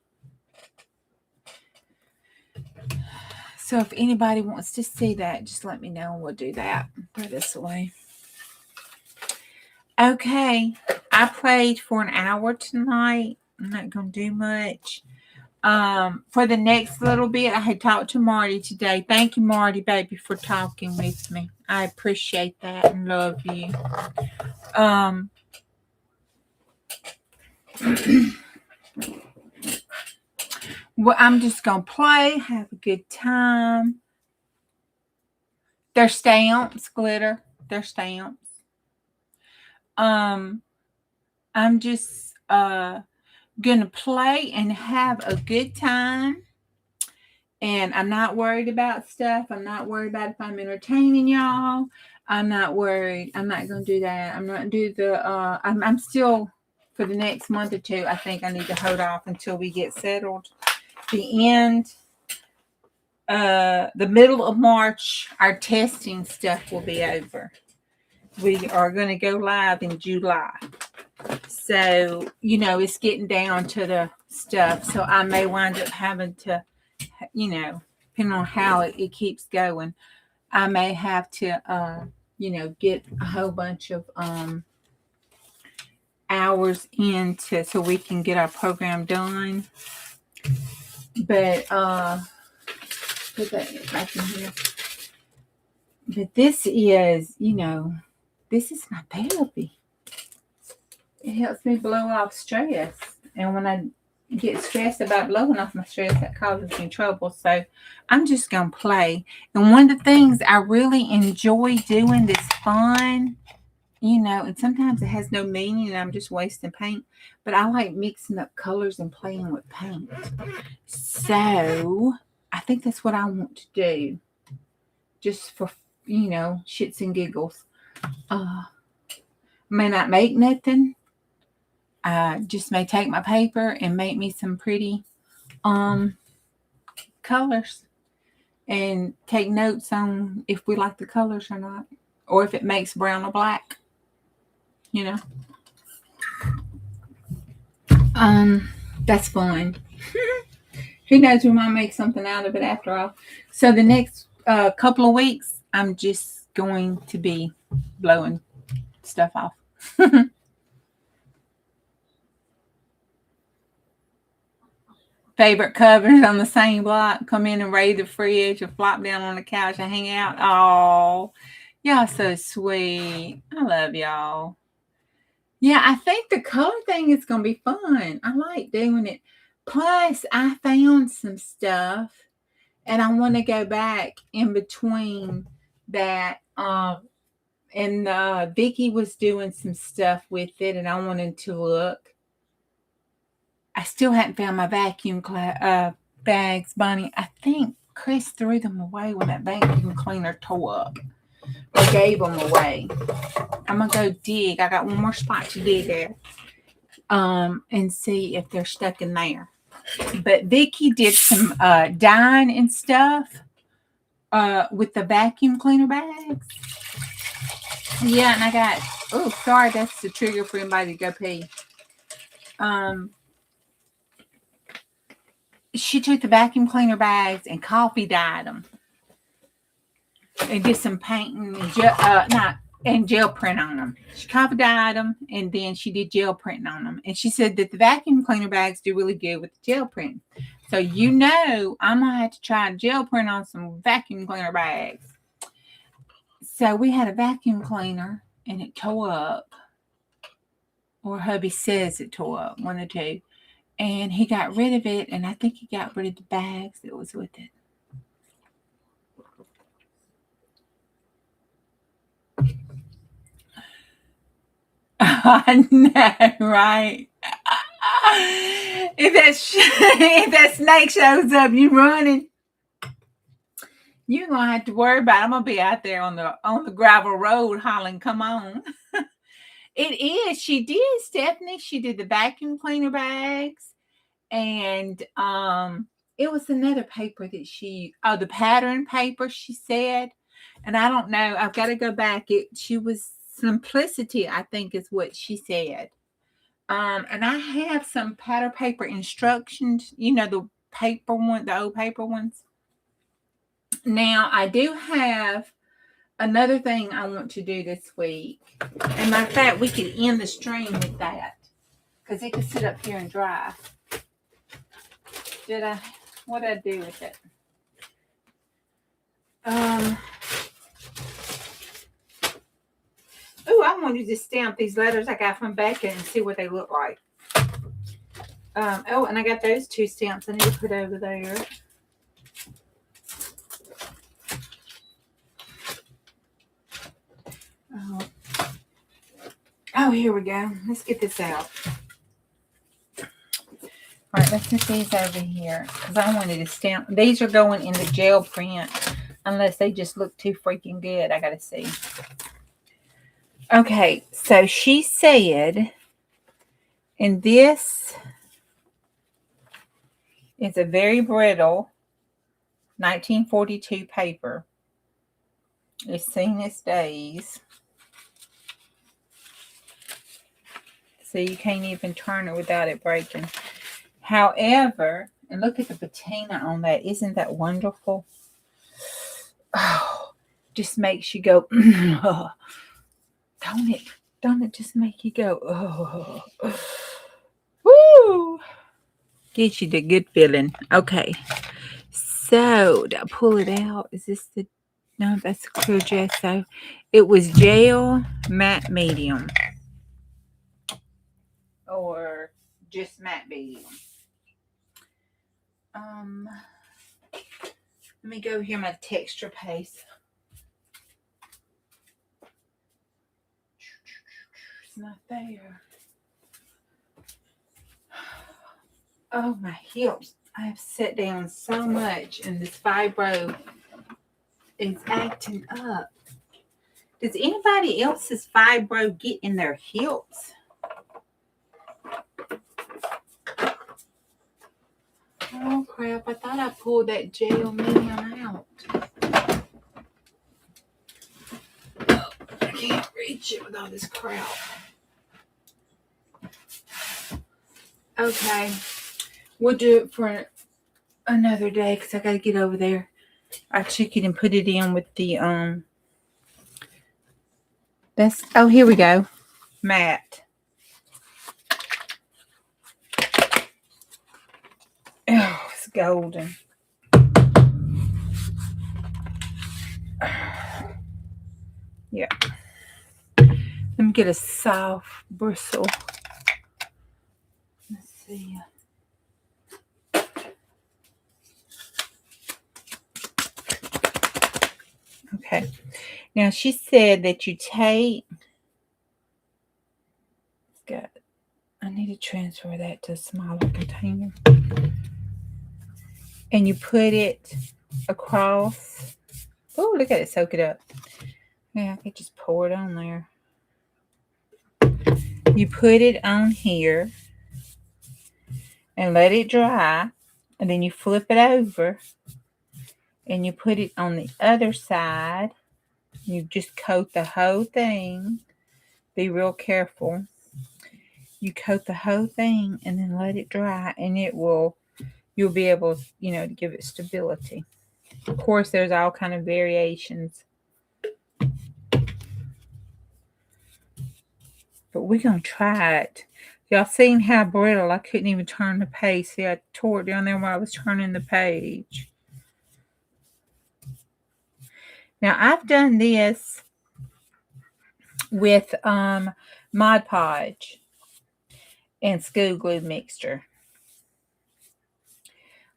So if anybody wants to see that, just let me know and we'll do that. Throw this away. Okay. I played for an hour tonight. I'm not going to do much. For the next little bit, I had talked to Marty today. Thank you, Marty, baby, for talking with me. I appreciate that and love you. Well, I'm just going to play, have a good time. They're stamps, glitter. They're stamps. I'm just going to play and have a good time. And I'm not worried about stuff. I'm not worried about if I'm entertaining y'all. I'm not worried. I'm not going to do that. I'm not going to do the, I'm still, for the next month or two, I think I need to hold off until we get settled. The middle of March, our testing stuff will be over. We are going to go live in July. So, it's getting down to the stuff. So I may wind up having to, depending on how it keeps going, I may have to, get a whole bunch of hours into so we can get our program done. But put that back in here. But this is, you know, this is my therapy. It helps me blow off stress. And when I get stressed about blowing off my stress, that causes me trouble. So I'm just going to play. And one of the things I really enjoy doing that's fun, you know, and sometimes it has no meaning and I'm just wasting paint, but I like mixing up colors and playing with paint. So I think that's what I want to do, just for, you know, shits and giggles. May not make nothing. Just may take my paper and make me some pretty colors and take notes on if we like the colors or not, or if it makes brown or black, you know. That's fun. Who knows, we might make something out of it after all. So the next couple of weeks, I'm just going to be blowing stuff off. Favorite covers on the same block. Come in and raid the fridge or flop down on the couch and hang out. Oh, y'all so sweet. I love y'all. Yeah, I think the color thing is going to be fun. I like doing it. Plus, I found some stuff and I want to go back in between that. And Vicky was doing some stuff with it and I wanted to look. I still hadn't found my vacuum bags, Bonnie. I think Chris threw them away when that vacuum cleaner tore up or gave them away. I'm going to go dig. I got one more spot to dig at and see if they're stuck in there. But Vicky did some dyeing and stuff with the vacuum cleaner bags. Yeah, and I got, oh, sorry, that's the trigger for anybody to go pee. She took the vacuum cleaner bags and coffee dyed them. And did some painting and gel print on them. She coffee dyed them and then she did gel printing on them. And she said that the vacuum cleaner bags do really good with the gel print. So you know I'm going to have to try gel print on some vacuum cleaner bags. So we had a vacuum cleaner and it tore up. Or hubby says it tore up, one or two. And he got rid of it, and I think he got rid of the bags that was with it. I know, right? If that snake shows up, you running. You're gonna have to worry about it. I'm gonna be out there on the gravel road hollering, "Come on!" It is. She did, Stephanie. She did the vacuum cleaner bags. And it was another paper that the pattern paper, she said. And I don't know. I've got to go back. She was Simplicity, I think is what she said. And I have some pattern paper instructions, you know, the paper one, the old paper ones. Now, I do have another thing I want to do this week. And matter of fact, we could end the stream with that. Because it could sit up here and dry. What did I do with it? I wanted to stamp these letters I got from Becca and see what they look like. And I got those two stamps I need to put over there. Oh, here we go. Let's get this out. All right, let's put these over here because I wanted to stamp. These are going in the gel print unless they just look too freaking good. I got to see. Okay, so she said, and this is a very brittle 1942 paper. It's seen its days. So you can't even turn it without it breaking. However, and look at the patina on that. Isn't that wonderful? Oh, just makes you go, oh. Don't it just make you go, oh. Woo! Gives you the good feeling. Okay. So, to pull it out, is this the No, that's clear gesso. It was gel matte medium. Or just matte medium. Let me go here, my texture paste. It's not there. Oh, my hips. I have sat down so much and this fibro is acting up. Does anybody else's fibro get in their hips? Oh, crap. I thought I pulled that gel medium out. Oh, I can't reach it with all this crap. Okay. We'll do it for another day because I got to get over there. I check it and put it in with the, oh, here we go. Matte. Oh, it's golden. Yeah. Let me get a soft bristle. Let's see. Okay. Now she said that you take. I need to transfer that to a smaller container. And you put it across. Oh, look at it, soak it up. Yeah, I could just pour it on there. You put it on here and let it dry. And then you flip it over and you put it on the other side. You just coat the whole thing. Be real careful. You coat the whole thing and then let it dry, and you'll be able, to give it stability. Of course, there's all kind of variations. But we're going to try it. Y'all seen how brittle? I couldn't even turn the page. See, I tore it down there while I was turning the page. Now, I've done this with Mod Podge and school glue mixture.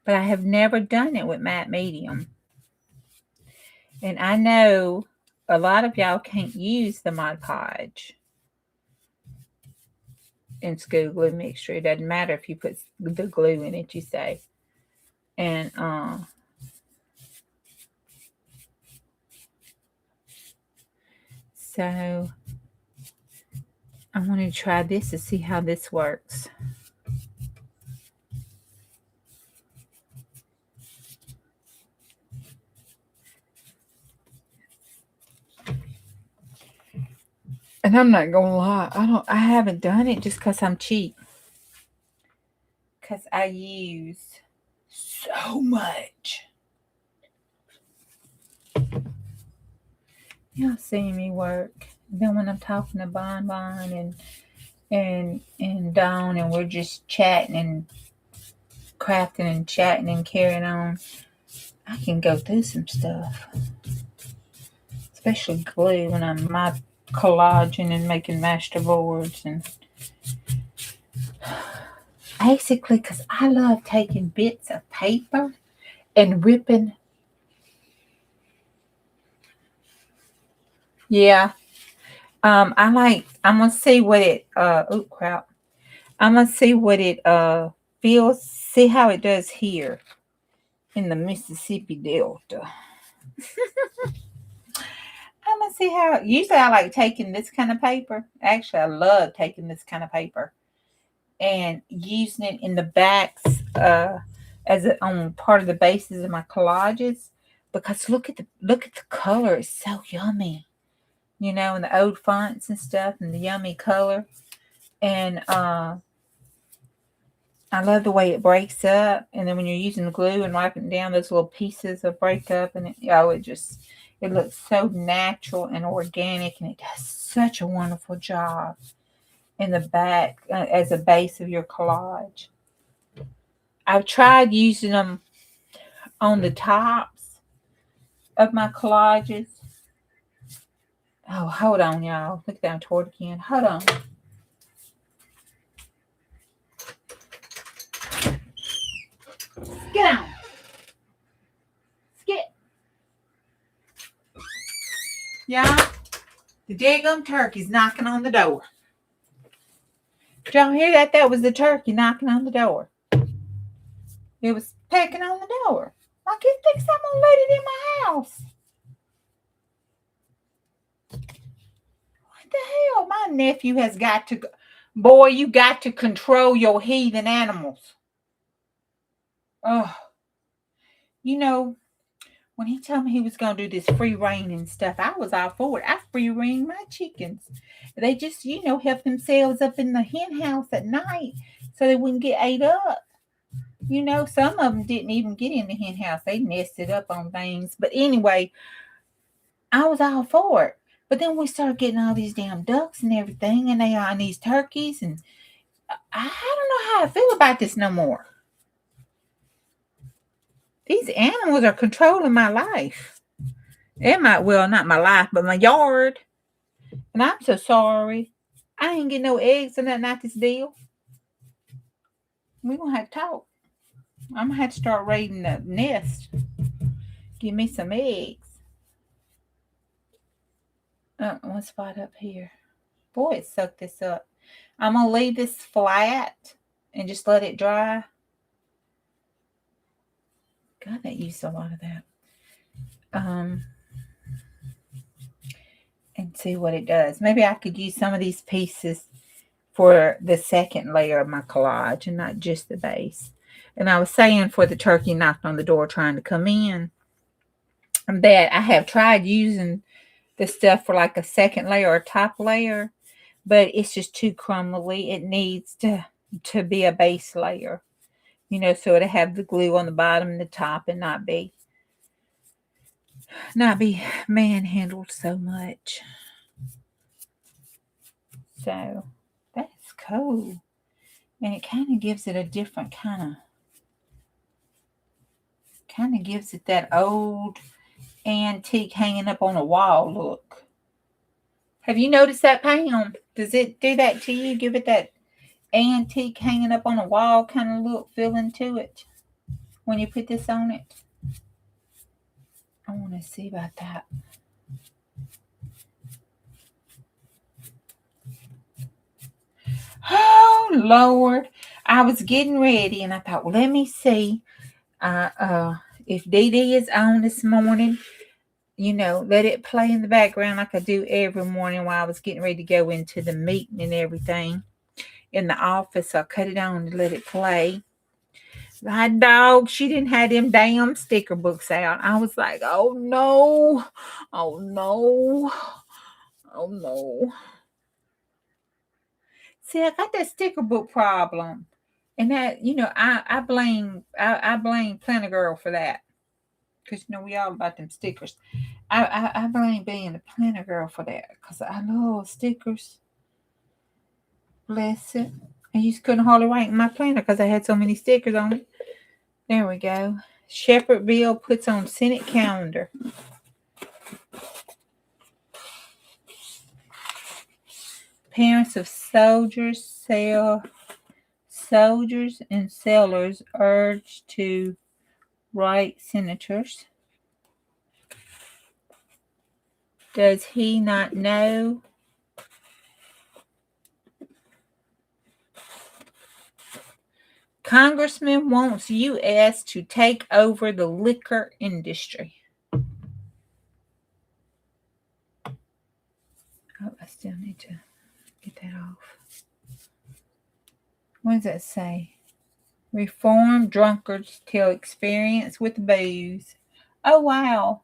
But I have never done it with matte medium. And I know a lot of y'all can't use the Mod Podge in school glue mixture. It doesn't matter if you put the glue in it, you say. And so I want to try this to see how this works. And I'm not gonna lie, I haven't done it just because I'm cheap. Because I use so much. Y'all see me work. Then when I'm talking to Bon and Dawn, and we're just chatting and crafting and chatting and carrying on, I can go through some stuff. Especially glue when I'm collaging and making master boards, and basically because I love taking bits of paper and ripping. Yeah. I'm gonna see what it I'm gonna see what it feels, see how it does here in the Mississippi Delta. I'm gonna see how. Usually I like taking this kind of paper. Actually, I love taking this kind of paper and using it in the backs on part of the bases of my collages, because look at the color. It's so yummy, and the old fonts and stuff, and the yummy color. And I love the way it breaks up. And then when you're using the glue and wiping down, those little pieces will break up, and it looks so natural and organic, and it does such a wonderful job in the back as a base of your collage. I've tried using them on the tops of my collages. Oh, hold on, y'all. Look down toward again. Hold on. Get down. Skip. Y'all, the daggum turkey's knocking on the door. Did y'all hear that? That was the turkey knocking on the door. It was pecking on the door. Like it thinks I'm gonna let it in my house. What the hell? My nephew has got to... Boy, you got to control your heathen animals. Oh. You know, when he told me he was going to do this free reign and stuff, I was all for it. I free reign my chickens. They just, help themselves up in the hen house at night so they wouldn't get ate up. Some of them didn't even get in the hen house. They nested up on things. But anyway, I was all for it. But then we started getting all these damn ducks and everything, and they are on these turkeys, and I don't know how I feel about this no more. These animals are controlling my life. Well, not my life, but my yard. And I'm so sorry. I ain't getting no eggs or nothing out this deal. We're going to have to talk. I'm going to have to start raiding the nest. Give me some eggs. One spot up here. Boy, it sucked this up. I'm going to leave this flat and just let it dry. God, that used a lot of that. And see what it does. Maybe I could use some of these pieces for the second layer of my collage and not just the base. And I was saying for the turkey knocked on the door trying to come in, that I have tried using the stuff for like a second layer or top layer, but it's just too crumbly. It needs to be a base layer, so it'll have the glue on the bottom and the top and not be manhandled so much. So that's cool. And it kind of gives it a different kind of gives it that old antique hanging up on a wall look. Have you noticed that, Pam? Does it do that to you? Give it that antique hanging up on a wall kind of look, feeling to it when you put this on it? I want to see about that. Oh, Lord. I was getting ready and I thought, well, let me see if Dee Dee is on this morning. Let it play in the background like I do every morning while I was getting ready to go into the meeting and everything in the office. So I cut it on to let it play. My dog, she didn't have them damn sticker books out. I was like, oh no, oh no, oh no. See, I got that sticker book problem. And that, I blame Planner Girl for that. Because, we all about them stickers. I blame being a planner girl for that. Because I love stickers. Bless it. I just couldn't hardly write in my planner because I had so many stickers on it. There we go. Shepherdville puts on Senate calendar. Parents of soldiers and sailors urged to write senators. Does he not know? Congressman wants U.S. to take over the liquor industry. Oh, I still need to get that off. What does that say? Reform drunkards tell experience with booze. Oh, wow.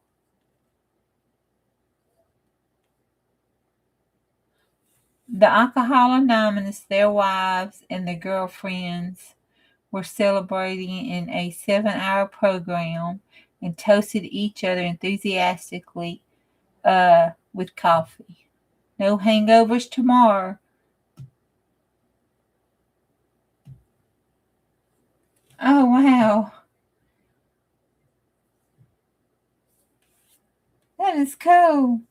The Alcohol Anonymous, their wives, and their girlfriends were celebrating in a 7-hour program and toasted each other enthusiastically with coffee. No hangovers tomorrow. Oh, wow. That is cool.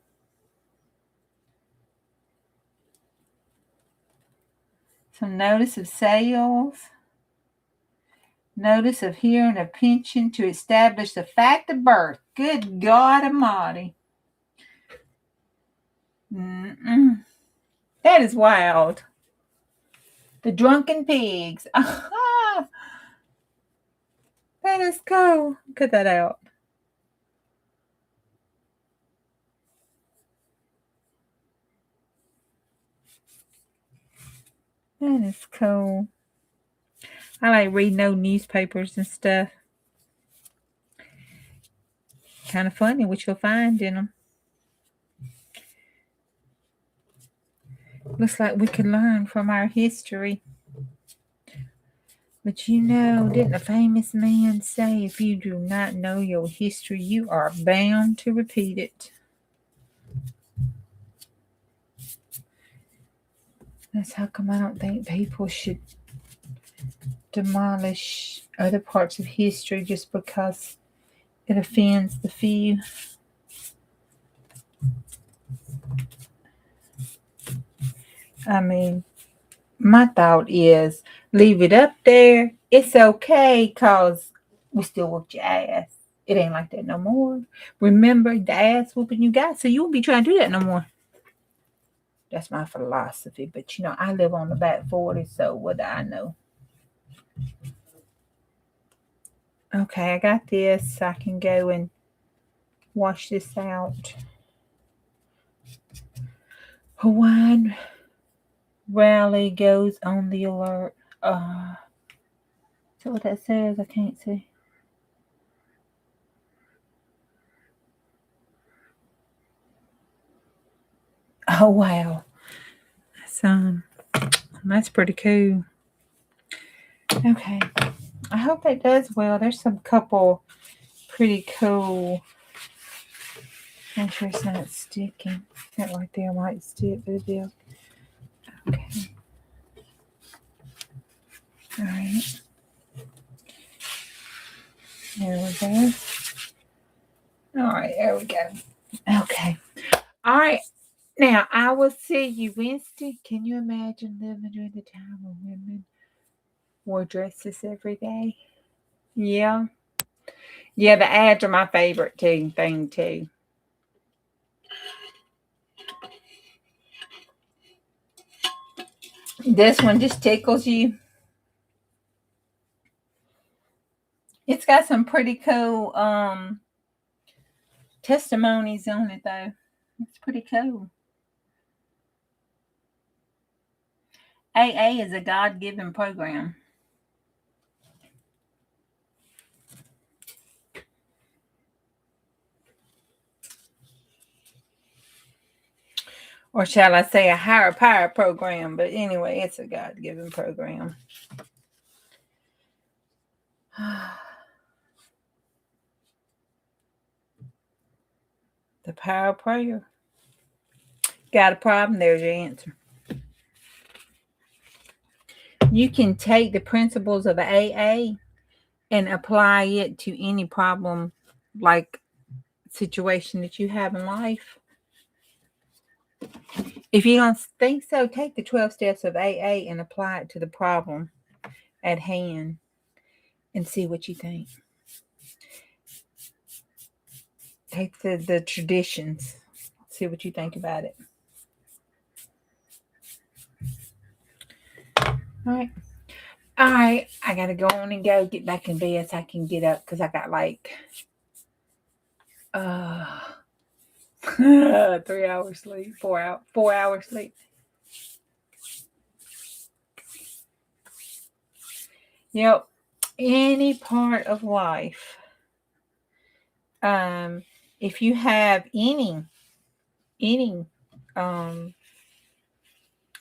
Some notice of sales. Notice of hearing a pension to establish the fact of birth. Good God Almighty. That is wild. The drunken pigs. That is cool. Cut that out. That is cool. I like reading old newspapers and stuff. Kind of funny what you'll find in them. Looks like we can learn from our history. But you know, didn't a famous man say, if you do not know your history, you are bound to repeat it? That's how come I don't think people should demolish other parts of history just because it offends the few. I mean, my thought is leave it up there. It's okay because we still whooped your ass. It ain't like that no more. Remember the ass whooping you got, so you won't be trying to do that no more. That's my philosophy. But, you know, I live on the back 40, so what do I know? Okay, I got this. I can go and wash this out. Hawaiian rally goes on the alert. Is that what that says? I can't see. Oh, wow. That's pretty cool. Okay. I hope that does well. There's some couple pretty cool. Make sure it's not sticking. That right there might stick, but it will. Okay. All right. There we go. All right, there we go. Okay. All right. Now, I will see you Wednesday. Can you imagine living during the time when women wore dresses every day? Yeah. Yeah, the ads are my favorite thing too. This one just tickles you. It's got some pretty cool testimonies on it though. It's pretty cool. AA is a God-given program. Or shall I say a higher power program? But anyway, it's a God-given program. The power of prayer. Got a problem? There's your answer. You can take the principles of AA and apply it to any problem, like situation that you have in life. If you don't think so, take the 12 steps of AA and apply it to the problem at hand and see what you think. Take the traditions, see what you think about it. All right. I gotta go on and go get back in bed so I can get up because I got like 3 hours sleep, 4 hours sleep. Yep. Any part of life. If you have any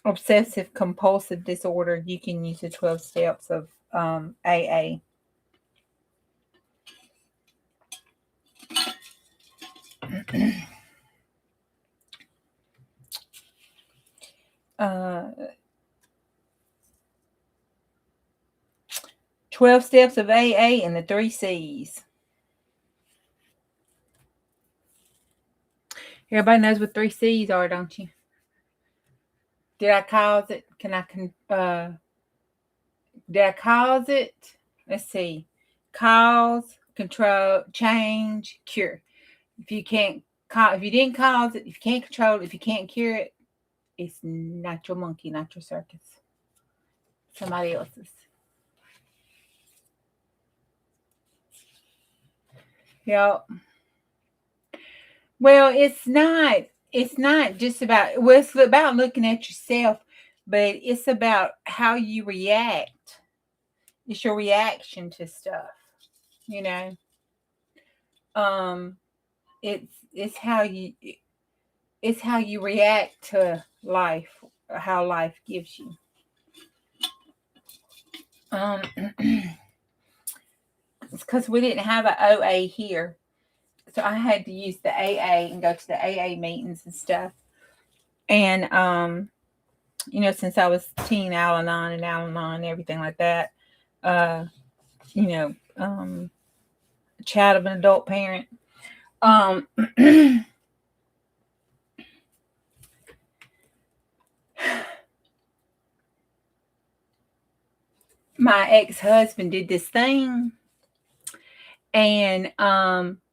obsessive compulsive disorder, you can use the 12 steps of AA. uh 12 steps of AA and the 3 C's. Everybody knows what 3 C's are, don't you? Did I cause it? Did I cause it? Let's see. Cause, control, change, cure. If you didn't cause it, if you can't control it, if you can't cure it, it's not your monkey, not your circus. Somebody else's. Yep. Well, it's not just about, well, it's about looking at yourself, but it's about how you react. It's your reaction to stuff, you know. It's how you react to life, or how life gives you. It's because we didn't have an OA here, so I had to use the AA and go to the AA meetings and stuff. And you know, since I was teen Al-Anon and everything like that, you know, child of an adult parent. My ex-husband did this thing, and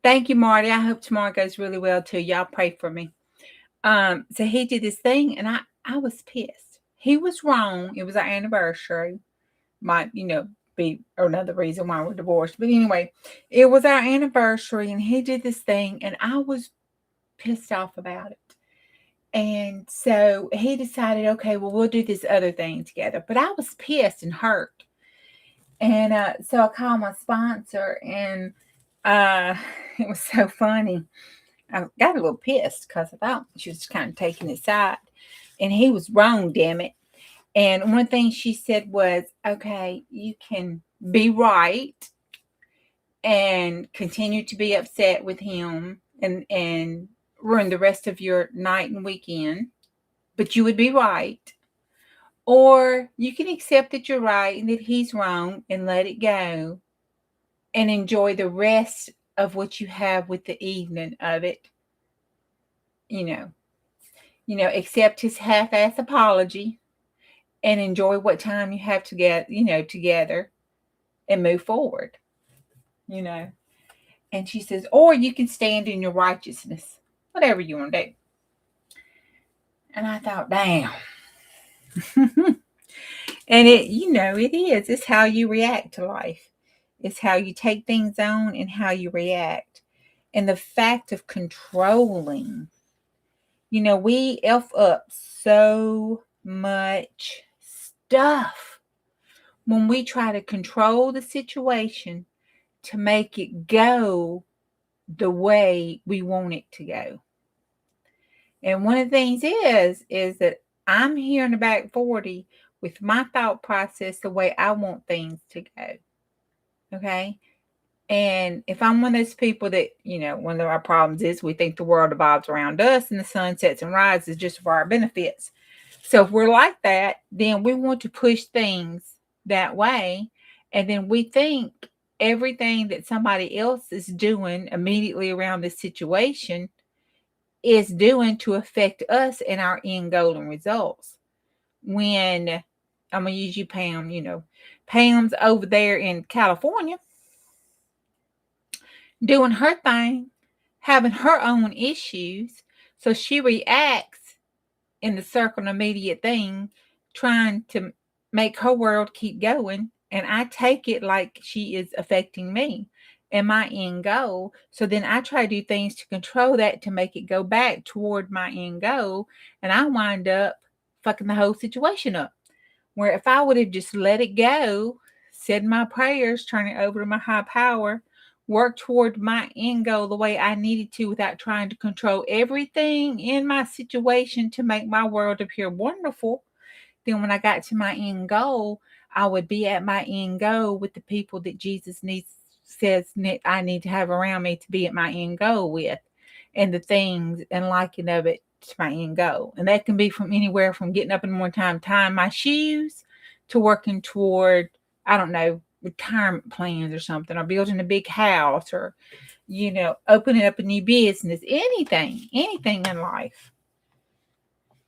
thank you, Marty. I hope tomorrow goes really well too. Y'all pray for me. So he did this thing, and I was pissed. He was wrong. It was our anniversary. Might, you know, be another reason why we're divorced. But anyway, it was our anniversary, and he did this thing, and I was pissed off about it. And so he decided, okay, well, we'll do this other thing together. But I was pissed and hurt. And so I called my sponsor, and it was so funny. I got a little pissed because I thought she was kind of taking his side. And he was wrong, damn it. And one thing she said was, okay, you can be right and continue to be upset with him and ruin the rest of your night and weekend, but you would be right. Or you can accept that you're right and that he's wrong and let it go and enjoy the rest of what you have with the evening of it. You know, accept his half-ass apology and enjoy what time you have to get, together and move forward, And she says, or you can stand in your righteousness, whatever you want to do. And I thought, damn. And it is. It's how you react to life. It's how you take things on and how you react. And the fact of controlling, we F up so much stuff when we try to control the situation to make it go the way we want it to go. And one of the things is that I'm here in the back 40 with my thought process the way I want things to go. Okay? And if I'm one of those people that, one of our problems is we think the world revolves around us and the sun sets and rises just for our benefits. So if we're like that, then we want to push things that way. And then we think everything that somebody else is doing immediately around this situation is doing to affect us and our end goal and results. When I'm going to use you, Pam, Pam's over there in California doing her thing, having her own issues. So she reacts in the circle and immediate thing, trying to make her world keep going. And I take it like she is affecting me and my end goal. So then I try to do things to control that to make it go back toward my end goal. And I wind up fucking the whole situation up. Where if I would have just let it go, said my prayers, turn it over to my high power, work toward my end goal the way I needed to without trying to control everything in my situation to make my world appear wonderful, then when I got to my end goal, I would be at my end goal with the people that Jesus says I need to have around me to be at my end goal with, and the things and liking of it to my end goal. And that can be from anywhere from getting up in the morning time, tying my shoes, to working toward, I don't know, retirement plans or something, or building a big house, or opening up a new business, anything in life.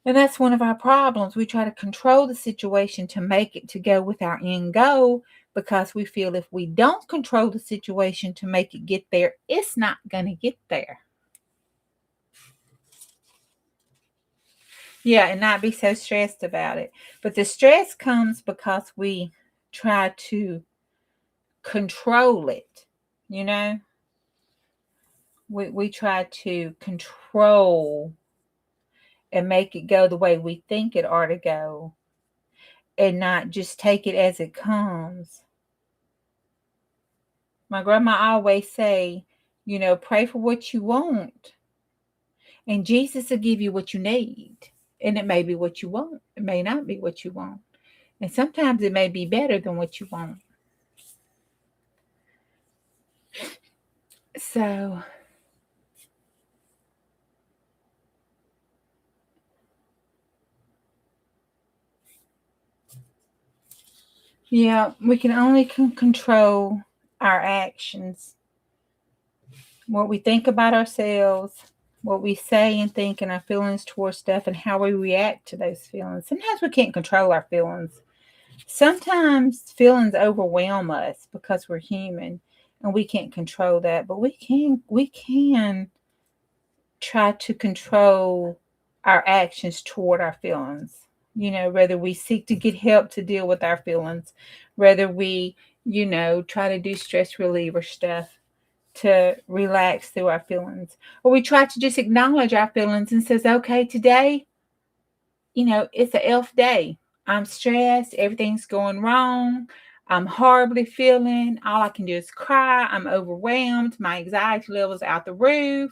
And that's one of our problems. We try to control the situation to make it to go with our end goal, because we feel if we don't control the situation to make it get there, it's not going to get there. Yeah, and not be so stressed about it. But the stress comes because we try to control it, We try to control and make it go the way we think it ought to go, and not just take it as it comes. My grandma always say, pray for what you want, and Jesus will give you what you need. And it may be what you want. It may not be what you want. And sometimes it may be better than what you want. So, yeah, we can only control our actions, what we think about ourselves, what we say and think, and our feelings towards stuff, and how we react to those feelings. Sometimes we can't control our feelings. Sometimes feelings overwhelm us because we're human and we can't control that. But we can try to control our actions toward our feelings. Whether we seek to get help to deal with our feelings, whether we, try to do stress reliever stuff to relax through our feelings, or we try to just acknowledge our feelings and says, okay, today, it's an elf day. I'm stressed. Everything's going wrong. I'm horribly feeling. All I can do is cry. I'm overwhelmed. My anxiety level's out the roof.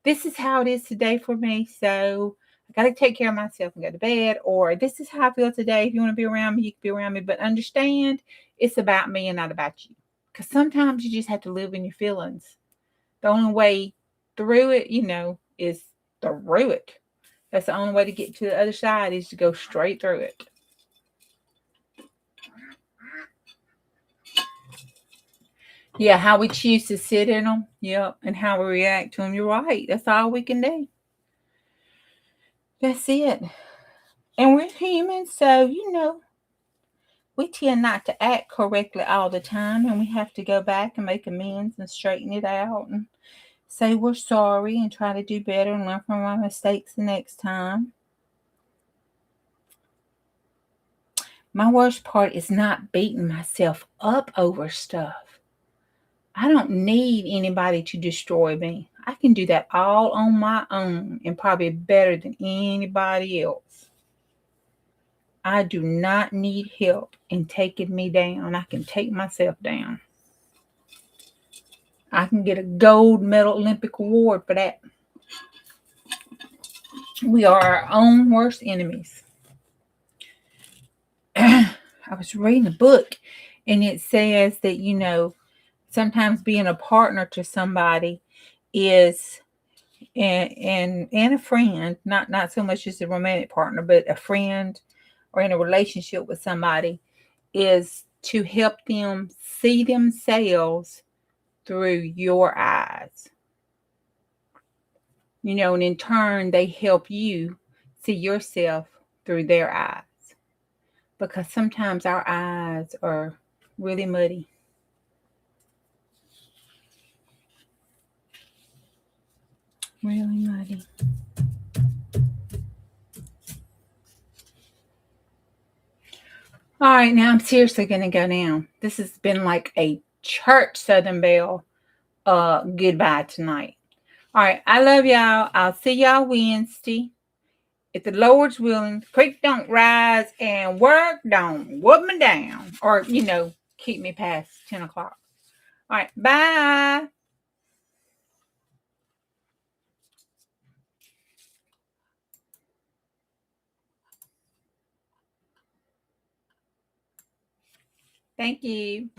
This is how it is today for me. So I got to take care of myself and go to bed. Or this is how I feel today. If you want to be around me, you can be around me. But understand, it's about me and not about you. Because sometimes you just have to live in your feelings. The only way through it, is through it. That's the only way to get to the other side, is to go straight through it. Yeah, how we choose to sit in them. Yep, and how we react to them. You're right. That's all we can do. That's it. And we're human, so, we tend not to act correctly all the time, and we have to go back and make amends and straighten it out and say we're sorry and try to do better and learn from our mistakes the next time. My worst part is not beating myself up over stuff. I don't need anybody to destroy me. I can do that all on my own, and probably better than anybody else. I do not need help in taking me down. I can take myself down. I can get a gold medal Olympic award for that. We are our own worst enemies. I was reading a book, and it says that, sometimes being a partner to somebody is, and a friend, not so much as a romantic partner, but a friend or in a relationship with somebody, is to help them see themselves through your eyes. And in turn, they help you see yourself through their eyes. Because sometimes our eyes are really muddy. Really muddy. All right, now I'm seriously going to go now. This has been like a church Southern Belle goodbye tonight. All right, I love y'all. I'll see y'all Wednesday. If the Lord's willing, the creek don't rise and work don't whoop me down. Or, keep me past 10 o'clock. All right, bye. Thank you.